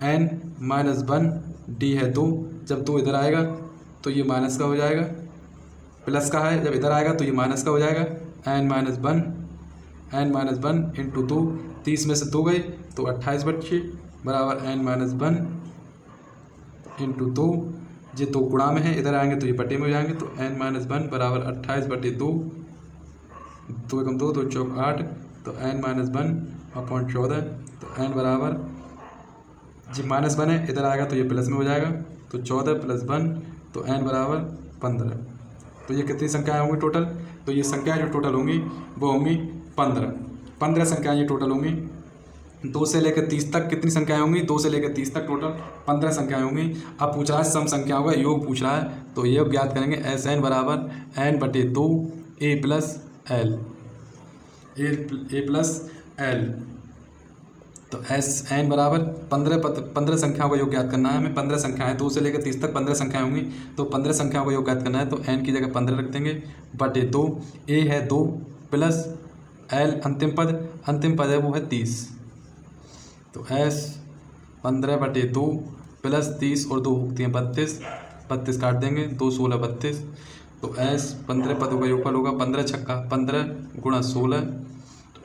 N minus 1 D है 2। जब 2 इधर आएगा तो ये माइनस का हो जाएगा, प्लस का है, जब इधर आएगा तो ये माइनस का हो जाएगा, एन माइनस 1 इंटू 2, 30 में से 2 गए तो 28/6 बराबर एन माइनस 1 इंटू 2। ये 2 गुणा में है, इधर आएंगे तो ये बटे में हो जाएंगे। तो एन माइनस 1 बराबर 28/2, 2 एकम 2, 2 चौक 8, तो एन माइनस 1/14। तो एन बराबर जी -1 है, इधर आएगा तो ये प्लस में हो जाएगा, तो 14 + 1, तो एन बराबर 15। तो ये कितनी संख्याएँ होंगी टोटल, तो ये संख्याएँ जो टोटल होंगी वो होंगी 15 संख्याएँ ये टोटल होंगी। 2 से लेकर 30 तक कितनी संख्याएँ होंगी, 2 से लेकर 30 तक टोटल 15 संख्याएँ होंगी। अब पूछ रहा है सम संख्याओं का योग पूछ रहा है, तो योग ज्ञात करेंगे। एस एन बराबर n/2 a प्लस एल। तो एस एन बराबर 15 संख्याओं का योग ज्ञात करना है हमें। 15 संख्याएँ 2 से लेकर 30 तक 15 संख्याएँ होंगी, तो 15 संख्याओं का योग ज्ञात करना है। तो एन की जगह 15 रख देंगे बटे 2, ए है 2 प्लस एल अंतिम पद है वो है 30। तो एस 15/2 प्लस 30 और 2 होती हैं 32 काट देंगे, 2 16 32। तो एस 15 पदों का योगफल होगा 15 छक्का 15 गुणा 16।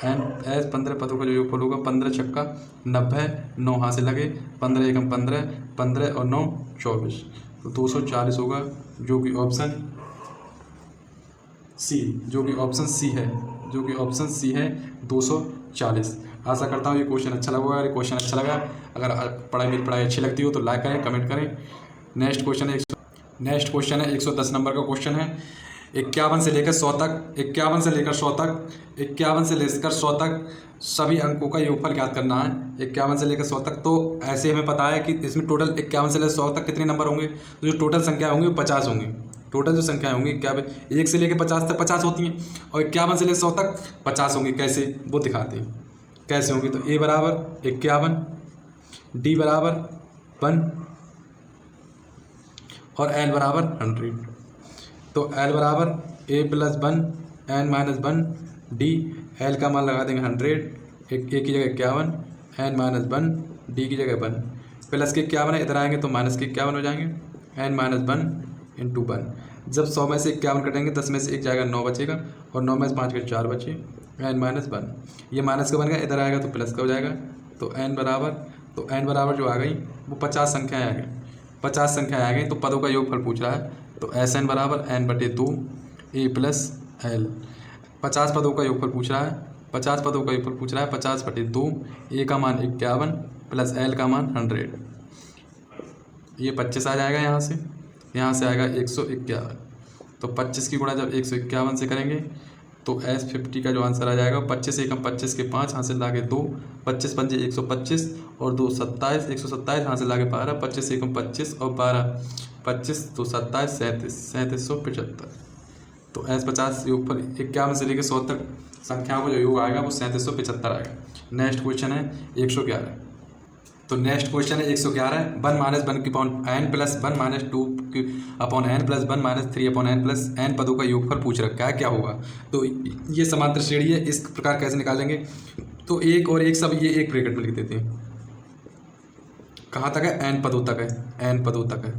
एन एस 15 पदों का जो योगफल होगा 15 छक्का 90, 9 हाथ से लगे, 15 एकम 15, 15 और 9 24, तो 240 होगा, जो कि ऑप्शन सी है 240। आशा करता हूँ ये क्वेश्चन अच्छा लगा होगा। अगर क्वेश्चन अच्छा लगा, अगर मेरी पढ़ाई अच्छी लगती हो तो लाइक करें, कमेंट करें। नेक्स्ट क्वेश्चन है 110 नंबर का क्वेश्चन है। 51 से लेकर 100 तक सभी अंकों का योगफल ज्ञात करना है। 51 से लेकर 100 तक, तो ऐसे हमें पता है कि इसमें टोटल 51 से लेकर 100 तक कितने नंबर होंगे, तो जो टोटल संख्या होंगी वो 50 होंगी। टोटल जो संख्याएँ होंगी 1 से लेकर 50 तक 50 होती हैं, और 51 से लेकर 100 तक 50 होंगी। कैसे, वो दिखाते हैं कैसे होंगी। तो ए बराबर 51, डी बराबर 1 और एल बराबर 100। तो एल बराबर ए plus 1 n minus 1 D. L का मान लगा देंगे 100, एक की जगह 51, एन माइनस 1 डी की जगह 1, प्लस के 51 है, इधर आएंगे तो माइनस के 51 हो जाएंगे, एन माइनस 1 इंटू 1। जब 100 में से 51 कटेंगे 10 में से 1 जाएगा 9 बचेगा, और 9 में से 5 के 4 बचे, एन माइनस 1। ये माइनस का बन गया, इधर आएगा तो प्लस का हो जाएगा। तो एन बराबर जो आ गई वो 50 संख्याएँ आ गई, 50 संख्याएँ आ गई। तो पदों का योगफल पूछ रहा है, तो एस एन बराबर एन बटे 2 ए प्लस एल। 50 पदों का योगफल पूछ रहा है, 50 पदों का योगफल पूछ रहा है, 50 बटे 2, ए का मान 51 प्लस एल का मान 100। ये 25 आ जाएगा, यहाँ से आएगा 151। तो 25 की गुणा जब 151 से करेंगे तो S50 का जो आंसर आ जाएगा 25 एकम 25 के 5 हासिल लागे 2, 25 पंजे 125 और 2 27, 127 हासिल लागे 12, 25 एकम 25 और 12 25 2 27 3775। तो S50 योगफल 51 से लेकर 100 तक संख्याओं का जो योग आएगा वो 3775 आएगा। नेक्स्ट क्वेश्चन है 111। तो नेक्स्ट क्वेश्चन है 111, 1 माइनस 1 की अपॉन एन प्लस 1 माइनस 2 की upon N plus 1 minus 3 upon N plus N पदों का योगफल पूछ रखा है, क्या होगा। तो ये समांतर श्रेणी है, इस प्रकार कैसे निकालेंगे। तो एक और एक सब ये एक ब्रैकेट में लिख देते हैं। कहाँ तक है, एन पदों तक है, एन पदों तक है।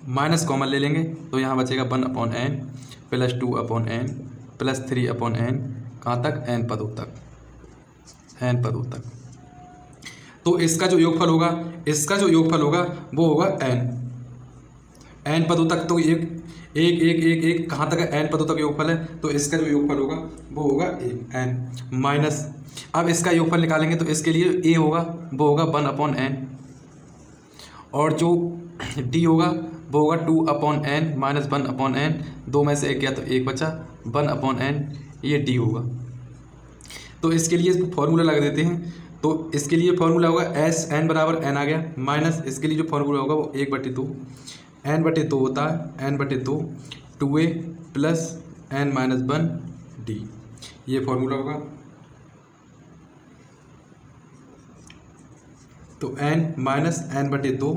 माइनस कॉमन ले लेंगे तो यहाँ बचेगा 1 upon N plus 2 upon N plus 3 upon N, कहाँ तक, एन पदों तक, एन पदों तक। तो इसका जो योगफल होगा वो होगा एन पदों तक। तो एक कहाँ तक है, एन पदों तक योगफल है, तो इसका जो योगफल होगा वो होगा एन माइनस। अब इसका योगफल निकालेंगे तो इसके लिए ए होगा वो होगा 1 अपॉन एन, और जो डी होगा वो होगा 2 upon N minus 1 upon N, 2 में से 1 गया तो 1 बचा, 1 अपॉन एन, ये डी होगा। तो इसके लिए इसको फॉर्मूला लगा देते हैं। तो इसके लिए फॉर्मूला होगा एस एन बराबर एन आ गया, माइनस इसके लिए जो फॉर्मूला होगा वो 1/2 एन बटे 2 होता है, एन बटे 2 2a plus N minus 1 D, ये फॉर्मूला होगा। तो एन माइनस एन बटे 2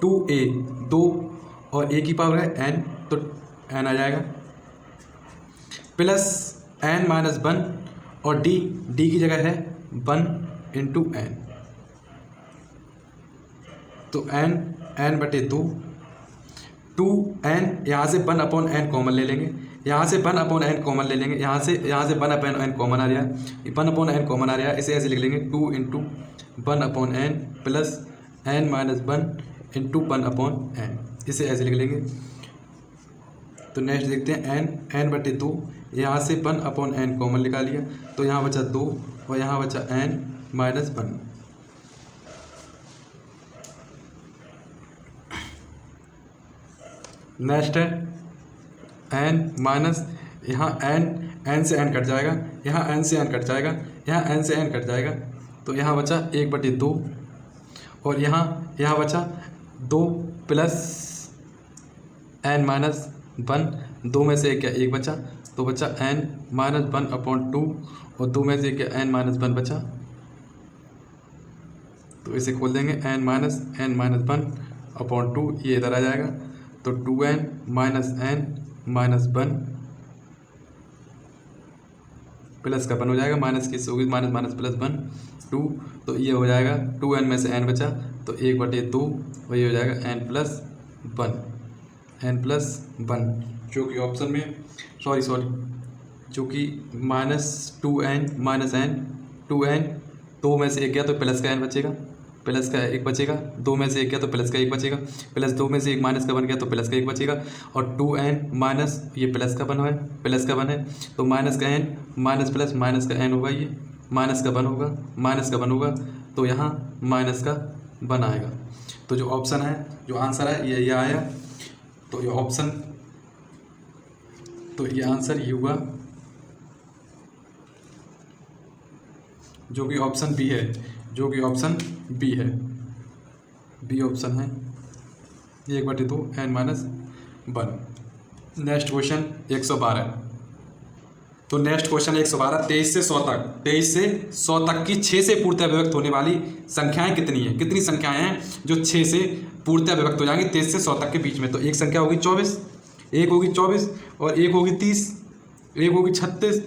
2a 2 और a की पावर है एन, तो एन आ जाएगा, प्लस एन माइनस 1 और डी की जगह है 1 इंटू एन। तो एन बटे 2 एन, यहाँ से 1 अपॉन एन कॉमन ले लेंगे, यहाँ से 1 अपॉन एन कॉमन ले लेंगे, यहाँ से 1 अपॉन एन कॉमन आ रहा है, 1 अपॉन एन कॉमन आ रहा है, इसे ऐसे लिख लेंगे 2 into 1 upon N plus N minus 1 into 1 upon N, इसे ऐसे लिख लेंगे। तो नेक्स्ट देखते हैं एन बटे 2, यहाँ से 1 अपॉन एन कॉमन निकाल लिया, तो यहाँ बचा 2 और यहाँ बचा एन माइनस 1। नेक्स्ट है एन माइनस, यहाँ एन से एन कट जाएगा, यहाँ एन से एन कट जाएगा, यहाँ एन से एन कट जाएगा, तो यहाँ बचा 1/2 और यहाँ बचा 2 प्लस एन माइनस 1, 2 में से 1 क्या 1 बचा, तो बचा एन माइनस 1 अपॉन 2 और 2 में से क्या एन माइनस 1 बचा, तो इसे खोल देंगे एन माइनस 1 अपॉन 2, ये इधर आ जाएगा, तो 2n minus N minus 1 plus का 1 हो जाएगा, माइनस की होगी माइनस प्लस 1 2, तो ये हो जाएगा 2n में से n बचा तो 1/2 वही हो जाएगा n प्लस 1, जो कि ऑप्शन में सॉरी जो कि -2n माइनस n 2n 2 में से 1 गया तो प्लस का n बचेगा, प्लस का 1 बचेगा, 2 में से 1 गया तो प्लस का 1 बचेगा, प्लस 2 में से 1 माइनस का 1 गया तो प्लस का 1 बचेगा, और 2n माइनस ये प्लस का 1 है, तो माइनस का n माइनस प्लस माइनस का n होगा, ये माइनस का 1 होगा, तो यहाँ माइनस का 1 आएगा। तो जो ऑप्शन है, जो आंसर है ये आया, तो ये ऑप्शन, तो ये आंसर ये हुआ जो कि ऑप्शन बी है, बी ऑप्शन है 1/2 n माइनस 1। नेक्स्ट क्वेश्चन 112, तो नेक्स्ट क्वेश्चन है 112, 23 से 100 तक, 23 से 100 तक की 6 से पूर्णतः विभक्त होने वाली संख्याएं कितनी हैं? कितनी संख्याएं हैं जो 6 से पूर्णतः विभक्त हो जाएंगी 23 से 100 तक के बीच में? तो एक संख्या होगी 24, एक होगी 24 और एक होगी 30, एक होगी 36।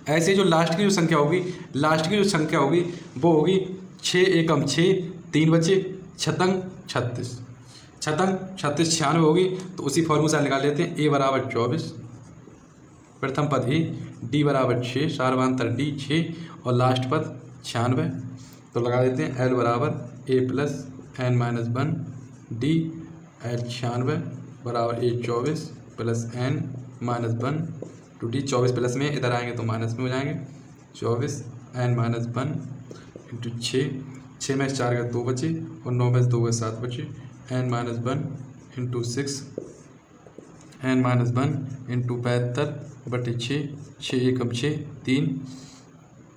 ऐसे जो लास्ट की जो संख्या होगी, लास्ट की जो संख्या होगी वो होगी 6 एकम 6, 3 बचे, छतंग 36, छतंग 36 96 होगी। तो उसी फॉर्मूला से निकाल लेते हैं। ए बराबर 24, प्रथम पद ए, डी बराबर 6, सार्वधातुक डी 6 और लास्ट पद 96। तो लगा देते हैं एल बराबर ए plus N minus 1 D, l 96 बराबर a 24 plus N minus 1 two d. 24 plus में इधर आएंगे तो माइनस में हो जाएंगे, 24 एन माइनस 1 इंटू 6 में 4 का 2 बचे और 9 में 2 का 7 बचे, N minus 1 into 6 N minus 1 into 72 बटे 6, 6 एकम 6 3,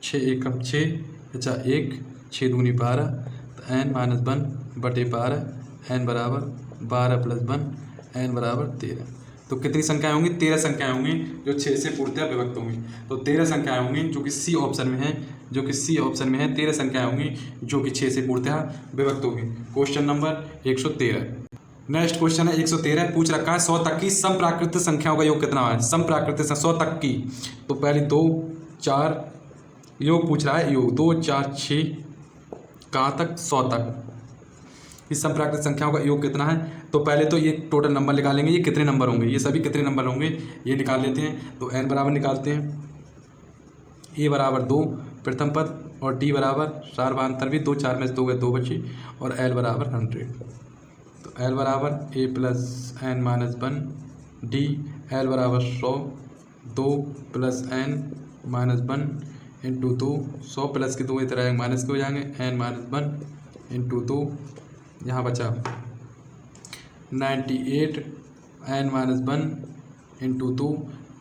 6 एकम 6 अच्छा 1, 6 दूनी 12, तो एन माइनस 1 बटे 12, एन बराबर 12 प्लस 1, एन बराबर 13। तो कितनी संख्याएं होंगी? 13 संख्याएं होंगी जो 6 से पूर्णतः विभक्त होंगी। तो 13 संख्याएं होंगी जो कि सी ऑप्शन में है, जो कि सी ऑप्शन में है। 13 संख्याएं होंगी जो कि 6 से पूर्णतः विभक्त होंगी। Question number 113। नेक्स्ट क्वेश्चन है 113, पूछ रखा है 100 तक की समप्राकृत संख्याओं का योग कितना है? समप्राकृत 100 तक की, तो पहले 2 4 योग पूछ रहा है, योग 2 4 6 कहाँ तक? 100 तक। इस समप्राकृत संख्याओं का योग कितना है? तो पहले तो ये टोटल नंबर निकालेंगे, ये कितने नंबर होंगे, ये सभी कितने नंबर होंगे ये निकाल लेते हैं। तो एन बराबर निकालते हैं, ए बराबर 2 प्रथम पद और डी बराबर सार्वधातुक भी 2, 4 में से 2 गए 2 बचे और एल बराबर 100। तो एल बराबर ए plus N minus 1 D, L बराबर 100, 2 plus N minus 1 into 2, 100 plus के 2 इधर आएंगे माइनस के हो जाएंगे, एन माइनस 1 इंटू 2, यहाँ बचा 98 एन माइनस 1 इंटू 2,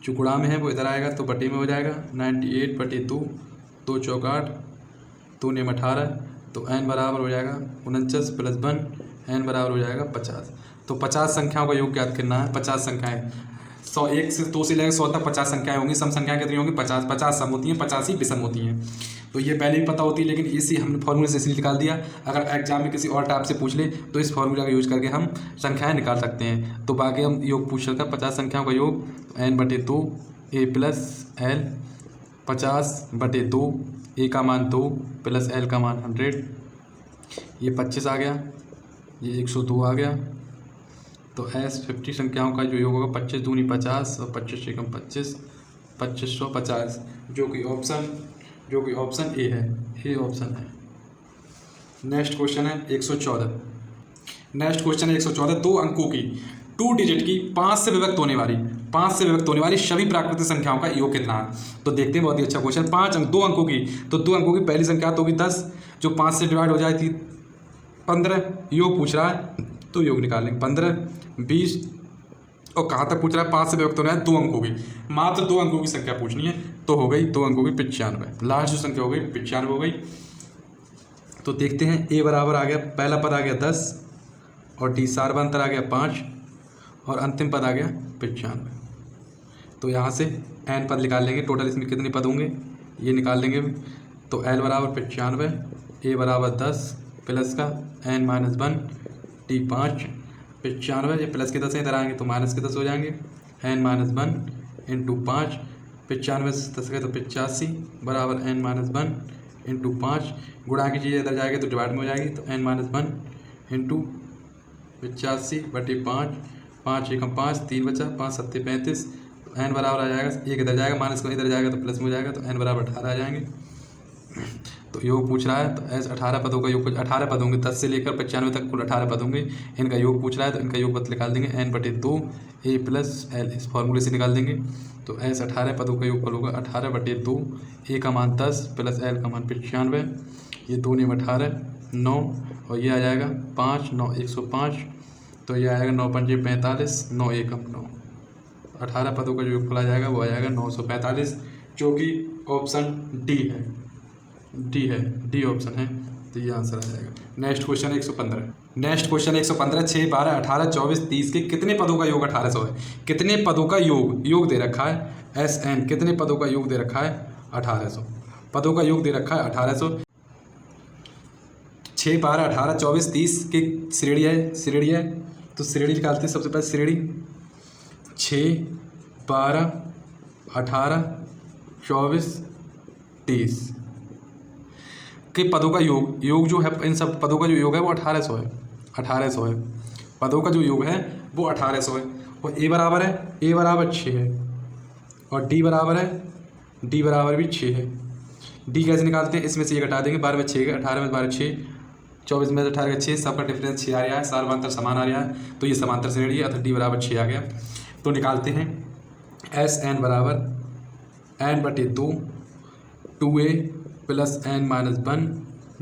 चुकड़ा में है वो इधर आएगा तो बटे में हो जाएगा, 98 बटे 2, 2 चौक 8, 2 नेम 18, तो एन बराबर हो जाएगा 49 प्लस 1, एन बराबर हो जाएगा 50। तो 50 संख्याओं का योग ज्ञात करना है। 50 संख्याएं 100, 1 से 2 से लेकर 100 तक 50 संख्याएं होंगी। सम संख्याएं कितनी होंगी? 50। 50 सम होती हैं, 50 ही विषम होती हैं। तो ये पहले भी पता होती है, लेकिन इसी हमने फॉर्मूले से इसलिए निकाल दिया। अगर एग्जाम में किसी और टाइप से पूछ ले तो इस फॉर्मूला का यूज करके हम संख्याएँ निकाल सकते हैं। तो बाकी हम योग पूछ सकते हैं 50 संख्याओं का योग, एन बटे 2 ए प्लस एल, 50 बटे 2 ए का मान 2 प्लस एल का मान 100, ये 25 आ गया, ये 102 आ गया। तो एस 50 संख्याओं का जो योग होगा 25 दूनी 50 और 25 एकम 25, 2550, जो कि ऑप्शन ए है, ए ऑप्शन है। नेक्स्ट क्वेश्चन है 114। नेक्स्ट क्वेश्चन है 114, 2 अंकों की 2 डिजिट की 5 से विभक्त होने वाली सभी प्राकृतिक संख्याओं का योग कितना है? तो देखते हैं, बहुत ही अच्छा क्वेश्चन। 2 अंकों की, तो 2 अंकों की पहली संख्या तो होगी 10 जो 5 से डिवाइड हो जाएगी 15, योग पूछ रहा है तो योग निकाल लेंगे 15 20 और कहाँ तक पूछ रहा है? 5 से विभक्त होना है 2 अंकों की, मात्र 2 अंकों की संख्या पूछनी है। तो हो गई 2 अंकों की 95, लास्ट जो संख्या हो गई 95 हो गई। तो देखते हैं, ए बराबर आ गया, पहला पद आ गया 10 और डी सार्वधातुक आ गया 5 और अंतिम पद आ गया 95। तो यहाँ से एन पद निकाल लेंगे, टोटल इसमें कितने पद होंगे ये निकाल लेंगे। तो एल बराबर 95, ए बराबर 10 प्लस का एन माइनस 1 टी 5, 95, ये प्लस के 10 इधर आएंगे तो माइनस के 10 हो जाएंगे, एन माइनस 1 इंटू 5, 95 से 10 गए तो 85 बराबर एन माइनस 1 इंटू 5, गुणा की चीज़ें इधर जाएगी तो डिवाइड में हो जाएगी, तो एन माइनस 1 इंटू 85 बटे 5, 5 एकम 5, 3 बचा, 5 सत्ते 35, तो एन बराबर आ जाएगा, एक इधर जाएगा माइनस का इधर जाएगा तो प्लस में हो जाएगा, तो एन बराबर 18 आ जाएंगे। तो योग पूछ रहा है, तो ऐसे 18 पदों का योग, 18 पद होंगे, 10 से लेकर 95 तक कुल 18 पद होंगे। इनका योग पूछ रहा है तो इनका योग पद निकाल देंगे, एन बटे 2 ए प्लस एल, इस फॉर्मूले से निकाल देंगे। तो ऐसे 18 पदों का योग होगा 18 बटे 2, ए का मान 10 प्लस एल का मान 95, ये 2 ने 18 9 और ये आ जाएगा 5 9 105, तो ये आएगा 9 पंजे 45, 9 एकम 9, 18 पदों का जो योग खोला जाएगा वो आ जाएगा 945, जो कि ऑप्शन डी है, डी ऑप्शन है। तो ये आंसर आ जाएगा। नेक्स्ट क्वेश्चन है 115। नेक्स्ट क्वेश्चन 115, 6 12 18 24 30 के कितने पदों का योग 1800 है? कितने पदों का योग दे रखा है एस एन कितने पदों का योग दे रखा है 1800 पदों का योग दे रखा है 1800। 6 12 18 24 30 की श्रेणी है तो श्रेणी निकालते हैं। सबसे पहले श्रेणी 6 12 18 24 30 के पदों का योग जो है, इन सब पदों का जो योग है वो 1800 है। 1800 है पदों का जो योग है वो 1800 है। और ए बराबर 6 है और डी बराबर भी 6 है। डी कैसे निकालते हैं, इसमें से ये घटा देंगे। 12 में 6 18 में 12 6 24 में 18 6 सबका डिफरेंस 6 आ रहा है, सर्वांतर समान आ रहा है तो ये समांतर श्रेणी है अर्थात डी बराबर 6 आ गया। तो निकालते हैं एस एन बराबर n/2 2a plus n minus 1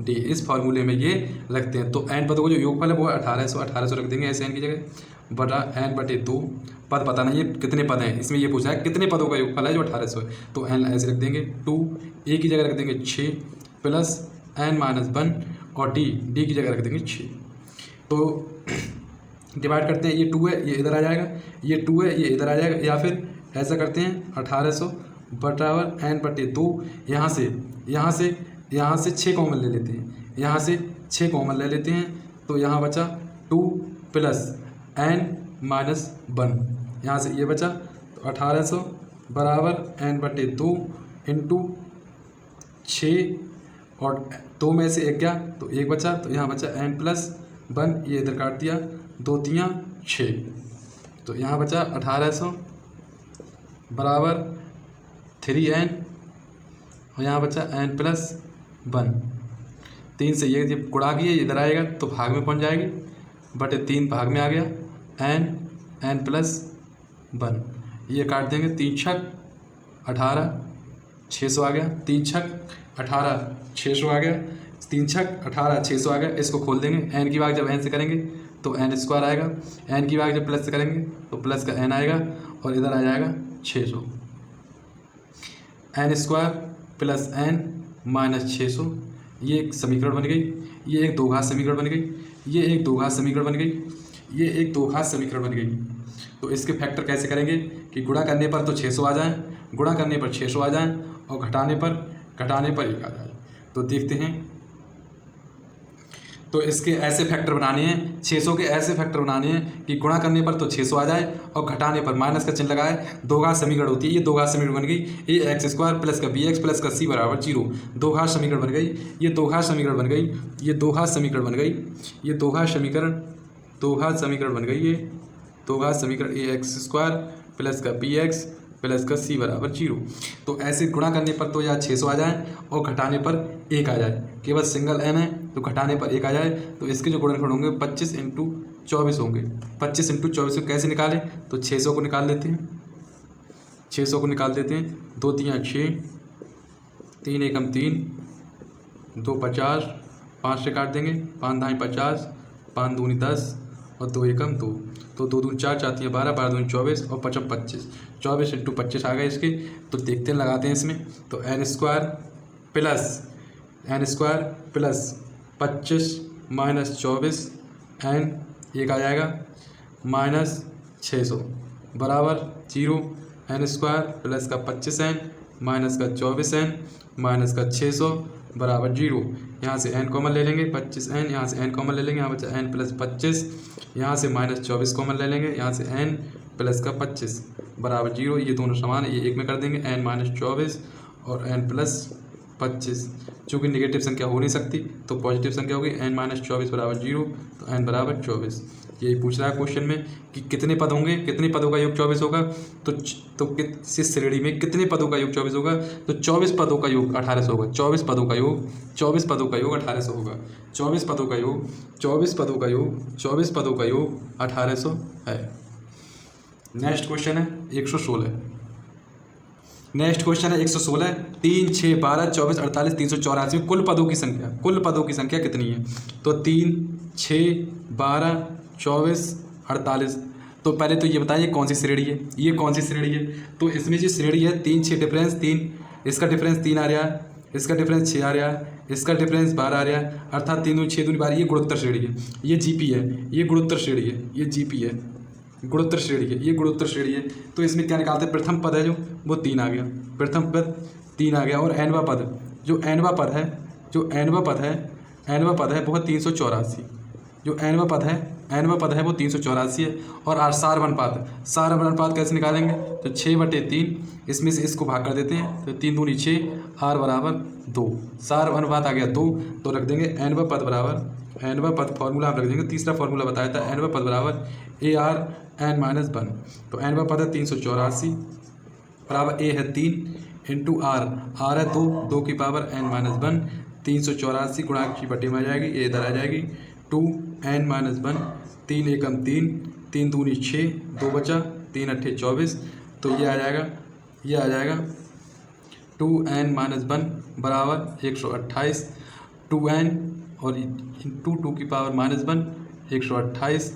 D. इस फॉर्मूले में ये रखते हैं। तो n पदों का जो योगफल है वो है 1800 रख देंगे एस एन की जगह बटा n/2 पद पता नहीं है कितने पद हैं, इसमें ये पूछा है कितने पदों का योगफल है जो 1800 है तो n ऐसे रख देंगे 2 a की जगह रख देंगे 6 प्लस n माइनस 1 और डी की जगह रख देंगे 6। तो डिवाइड करते हैं, ये 2 है ये इधर आ जाएगा, ये 2 है ये इधर आ जाएगा, या फिर ऐसा करते हैं 1800 बराबर n/2 यहाँ से 6 कॉमन ले लेते हैं, यहाँ से 6 कॉमन ले लेते हैं तो यहाँ बचा 2 प्लस n माइनस 1, यहाँ से ये बचा तो 1800 बराबर n/2 इंटू 6 और 2 में से 1 गया तो 1 बचा तो यहाँ बचा n प्लस 1, ये इधर काट दिया 2 3 6 तो यहाँ बचा 1800 बराबर 3n और यहाँ बचा n प्लस 1। 3 से ये जब गुणा किए इधर आएगा तो भाग में पहुँच जाएगी बटे 3 भाग में आ गया n प्लस 1, ये काट देंगे 3 छक 18 600 आ गया, 3 छक 18 600 आ गया, 3 छक 18 600 आ गया। इसको खोल देंगे, n की भाग जब n से करेंगे तो n² आएगा, n की भाग जब प्लस से करेंगे तो प्लस का n आएगा और इधर आ जाएगा 600। n² प्लस n माइनस 600 ये एक समीकरण बन गई, ये एक दोघात समीकरण बन गई, ये एक दोघात समीकरण बन गई, ये एक दोघात समीकरण बन गई। तो इसके फैक्टर कैसे करेंगे कि गुणा करने पर तो 600 आ जाए, गुणा करने पर 600 आ जाए और घटाने पर 1 आ जाए। तो देखते हैं, तो इसके ऐसे फैक्टर बनाने हैं, 600 के ऐसे फैक्टर बनाने हैं कि गुणा करने पर तो 600 आ जाए और घटाने पर माइनस का चिन्ह लगाए। दोघात समीकरण होती है, ये दोघात समीकरण बन गई ax² प्लस का bx प्लस का c बराबर 0। दोघात समीकरण बन गई, ये दोघात समीकरण बन गई, ये दोघात समीकरण बन गई, ये दोघात समीकरण बन गई, ये दोघात समीकरण ax² प्लस का bx प्लस का c बराबर 0। तो ऐसे गुणा करने पर तो या 600 आ जाए और घटाने पर 1 आ जाए, केवल सिंगल n है तो घटाने पर 1 आ जाए। तो इसके जो गुणनखंड होंगे 25 × 24 होंगे। 25 × 24 को कैसे निकालें, तो 600 को निकाल लेते हैं, 600 को निकाल देते हैं। 2 3 6 3 1 3 2 50 5 से काट देंगे, 5 दाएँ 50 5 दूनी 10 और 2 1 2 तो 2 दूनी 4 4 12 12 दूनी 24 और 5 25 24 × 25 आ गए इसके। तो देखते हैं लगाते हैं इसमें, तो n² प्लस 25 माइनस 24 n 1 आ जाएगा माइनस 600 बराबर 0। n² प्लस का 25n माइनस का 24n माइनस का 600 बराबर 0। यहाँ से n कॉमन ले लेंगे 25n, यहाँ से n कॉमन ले लेंगे, यहाँ बचा n प्लस 25, यहाँ से माइनस 24 कॉमन ले लेंगे, यहाँ से n प्लस का 25 बराबर 0। ये दोनों समान है, ये एक में कर देंगे n माइनस 24 और n प्लस 25। चूँकि नेगेटिव संख्या हो नहीं सकती तो पॉजिटिव संख्या होगी, n माइनस 24 बराबर 0 तो n बराबर 24। यही पूछ रहा है क्वेश्चन में कि कितने पद होंगे, कितने पदों का योग 24 होगा। तो इस श्रेणी में कितने पदों का योग 24 होगा, तो 24 पदों का योग 1800 होगा। 24 पदों का योग 1800 होगा। 24 पदों का योग 1800 है। नेक्स्ट क्वेश्चन है 116। नेक्स्ट क्वेश्चन है 116। 3 6 12 24 48 384 कुल पदों की संख्या कितनी है, तो 3 6 12 24 48। तो पहले तो ये बताइए कौन सी श्रेणी है, ये कौन सी श्रेणी है। तो इसमें जो श्रेणी है 3 6 डिफरेंस 3, इसका डिफरेंस 3 आ रहा है, इसका डिफरेंस 6 आ रहा है, इसका डिफरेंस 12 आ रहा है, अर्थात 3 दूनी 6 दूनी 12। ये गुणोत्तर श्रेणी है, ये जीपी है, ये गुणोत्तर श्रेणी है, ये जीपी है, गुणोत्तर श्रेणी है, ये गुणोत्तर श्रेणी है। तो इसमें क्या निकालते हैं, प्रथम पद है जो वो 3 आ गया, प्रथम पद 3 आ गया। और एनवा पद जो एनवा पद है, जो एनवा पद है, एनवा पद है वो है 384, जो एनवा पद है, एनवा पद है वो 384 है। और आर सार अनुपात, सार अनुपात कैसे निकालेंगे, तो 6/3, इसमें से इसको भाग कर देते हैं तो 3 दूनी 6, आर बराबर 2, सार अनुपात आ गया 2। तो रख देंगे एनवा पद बराबर, एनवा पद फॉर्मूला आप रख देंगे, तीसरा फॉर्मूला बताया था, एनवा पद बराबर AR(n-1). तो एनवा पद है 384 बराबर ए है 3 इंटू आर, आर है 2, 2 की पावर n-1, 384 गुणा की बटे में आ जाएगी, ये इधर आ जाएगी 2n-1, 3 एकम 3, 3 दूनी 6, 2 बचा, 3 अट्ठे 24। तो ये आ जाएगा, ये आ जाएगा 2n-1 बराबर 128, 2n और इंटू 2 की पावर -1 128,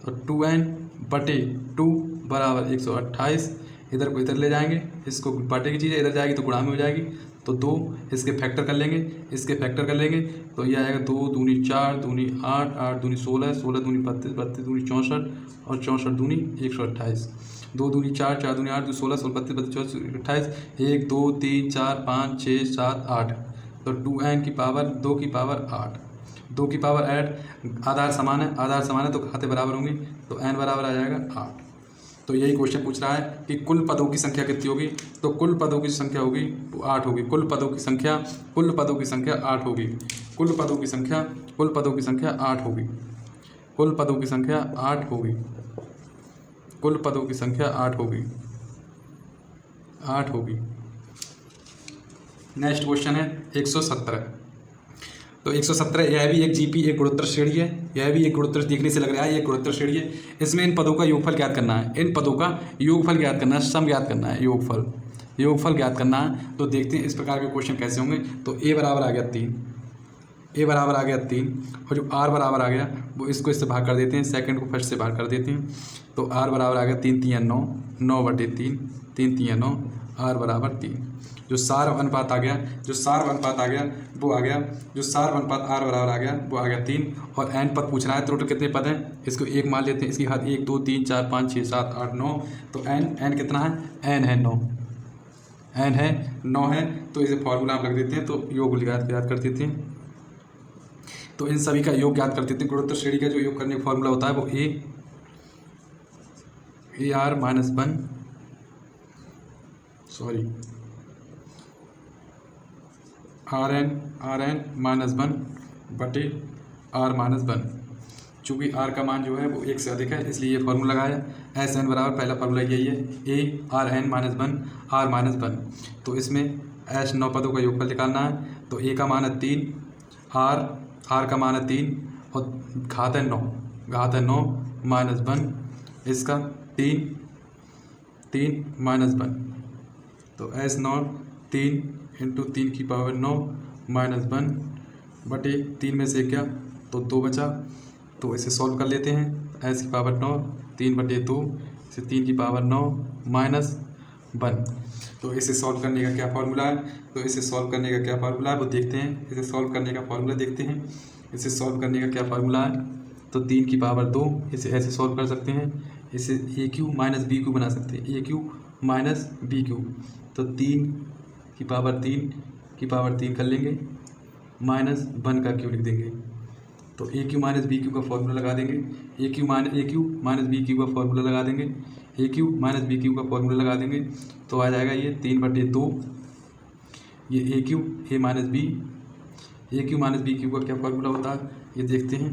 और 2n/2 बराबर 128। इधर को इधर ले जाएंगे, इसको बाटे की चीज़ है, इधर जाएगी तो गुणा में हो जाएगी, तो 2 इसके फैक्टर कर लेंगे, इसके फैक्टर कर लेंगे तो ये आएगा 2 दूनी 4, दूनी 8, 8 दूनी 16, 16 दूनी 32, 32 दूनी 64 और 64 दूनी 128, 2 दूनी 4, 4 दूनी 8, 2 16, 16 32, 32 34 28, 1 2 3 4 5 6 7 8। तो 2n की पावर 2 की पावर 8, 2 की पावर 8, आधार समान है, आधार समान है तो खाते बराबर होंगे, तो n बराबर आ जाएगा 8। तो यही क्वेश्चन पूछ रहा है कि कुल पदों की संख्या कितनी होगी, तो कुल पदों की संख्या होगी वो 8 होगी, कुल पदों की संख्या, कुल पदों की संख्या 8 होगी, कुल पदों की संख्या, कुल पदों की संख्या 8 होगी, कुल पदों की संख्या 8 होगी, कुल पदों की संख्या 8 होगी, 8 होगी। नेक्स्ट क्वेश्चन है 117। तो 117, यह भी एक जीपी, एक गुणोत्तर श्रेणी है, यह भी एक गुणोत्तर, देखने से लग रहा है ये गुणोत्तर श्रेणी है। इसमें इन पदों का योगफल ज्ञात करना है, इन पदों का योगफल ज्ञात करना है, सम ज्ञात करना है, योगफल, योगफल ज्ञात करना है। तो देखते हैं इस प्रकार के क्वेश्चन कैसे होंगे। तो ए बराबर आ गया 3, ए बराबर आ गया 3, और जो आर बराबर आ गया वो इसको इससे भाग कर देते हैं, सेकंड को फर्स्ट से भाग कर देते हैं। तो आर बराबर आ गया 3 3 9, 9/3, 3 3 9, आर बराबर 3। जो सार अनुपात आ गया, जो सार अनुपात आ गया वो आ गया, जो सार अनुपात आर बराबर आ गया वो आ गया 3। और एन पद पूछ रहा है, टोटल कितने पद हैं, इसको एक मान लेते हैं, इसकी हाथ 1 2 3 4 5 6 7 8 9। तो एन कितना है, एन है 9, एन है 9 है। तो इसे फॉर्मूला आप रख देते हैं, तो योग याद कर देते हैं। तो इन सभी का योग याद कर देते हैं। गुणोत्तर श्रेणी का जो योग करने का फॉर्मूला होता है वो AR-1 सॉरी RN-1 बटे R-1। चूँकि R का मान जो है वो 1 से अधिक है, इसलिए ये फार्मूला लगाया। SN बराबर, पहला फार्मूला यही है, ARN-1 R-1। तो इसमें S 9 पदों का योगफल निकालना है। तो A का मान है 3, R का मान है 3 और घात है 9, घात है 9 -1, इसका 3 3 -1। तो S 9 3 इंटू 3 की पावर 9 -1 बटे 3 में से क्या, तो 2 बचा। तो इसे सॉल्व कर लेते हैं। S की पावर 9, 3/2, इसे 3 की पावर 9 -1। तो इसे सॉल्व करने का क्या फार्मूला है, तो इसे सॉल्व करने का क्या फार्मूला है वो देखते हैं। इसे सॉल्व करने का फार्मूला देखते हैं, इसे सॉल्व करने का क्या फार्मूला है। तो 3 की पावर 2, इसे ऐसे सॉल्व कर सकते हैं, इसे AQ - BQ बना सकते हैं, AQ - BQ। तो 3 की पावर 3 कर लेंगे, -1 का Q लिख देंगे। तो AQ - BQ का फॉर्मूला लगा देंगे, AQ - BQ का फॉर्मूला लगा देंगे, AQ - BQ का फॉर्मूला लगा देंगे। तो आ जाएगा ये 3/2, ये AQ - B, AQ - BQ का क्या फॉर्मूला होता है ये देखते हैं।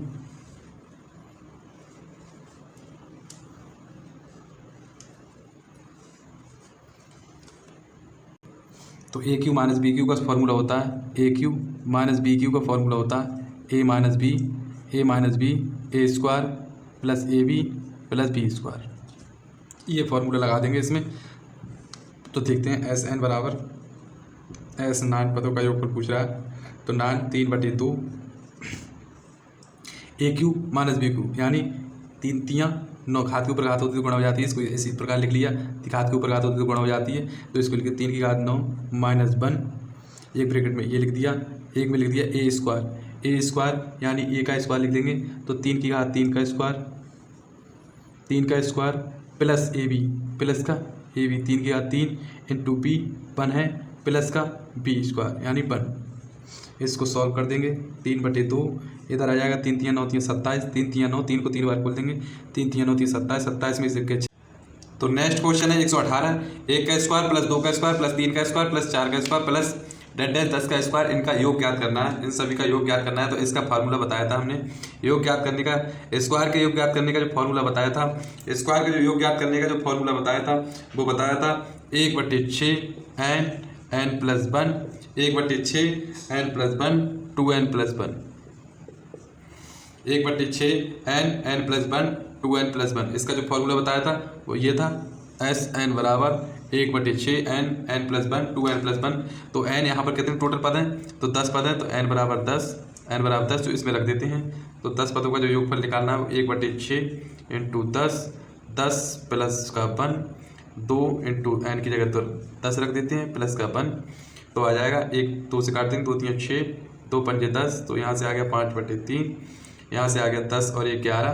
तो AQ - BQ का फॉर्मूला होता है, AQ - BQ का फॉर्मूला होता है A - B A² plus AB plus B²। ये फॉर्मूला लगा देंगे इसमें। तो देखते हैं SN बराबर, S 9 पदों का योगफल पूछ रहा है। तो 9 3/2 AQ - BQ यानी 3 3 9, घात के ऊपर घात होती है तो गुणा हो जाती है, इसको इसी प्रकार लिख लिया, घात के ऊपर घात होती है तो गुणा हो जाती है। तो इसको लिखे 3 की घात 9 -1, एक ब्रैकेट में ये लिख दिया, एक में लिख दिया A² यानी A का स्क्वायर लिख देंगे। तो 3 की घात 3 का स्क्वायर 3 का square plus A B plus का ए बी 3 के बाद 3 इंटू बी 1 है प्लस का बी स्क्वायर यानी 1। इसको सॉल्व कर देंगे 3/2 इधर आ जाएगा 3 3 9 3 27 3 3 9 3 को 3 बार खोल देंगे 3 3 9 3 27 27 में से तो नेक्स्ट क्वेश्चन है 118 1 का स्क्वायर प्लस 2 का स्क्वायर प्लस 3 का स्क्वायर प्लस 4 का स्क्वायर प्लस डेट 10 का स्क्वायर इनका योग ज्ञात करना है। इन सभी का योग ज्ञात करना है। तो इसका फार्मूला बताया था हमने योग ज्ञात करने का, स्क्वायर के योग ज्ञात करने का जो फार्मूला बताया था, स्क्वायर के जो योग ज्ञात करने का जो फार्मूला बताया था वो बताया था 1/6 n plus 1 1/6 n plus 1 2n plus 1 1/6 n plus 1 2n plus 1। इसका जो फार्मूला बताया था वो ये था Sn बराबर 1/6 n प्लस 1 2n प्लस 1। तो n यहाँ पर कितने टोटल पद हैं, तो 10 पद हैं। तो n बराबर 10 तो इसमें रख देते हैं। तो 10 पदों का जो योगफल निकालना है वो 1/6 इंटू 10 प्लस का 1 2 इंटू n की जगह तो 10 रख देते हैं प्लस का 1 तो आ जाएगा 1 2 से काट देंगे 2 3 6 2 5 10। तो यहाँ से आ गया 5/3, यहाँ से आ गया 10 और 1 11,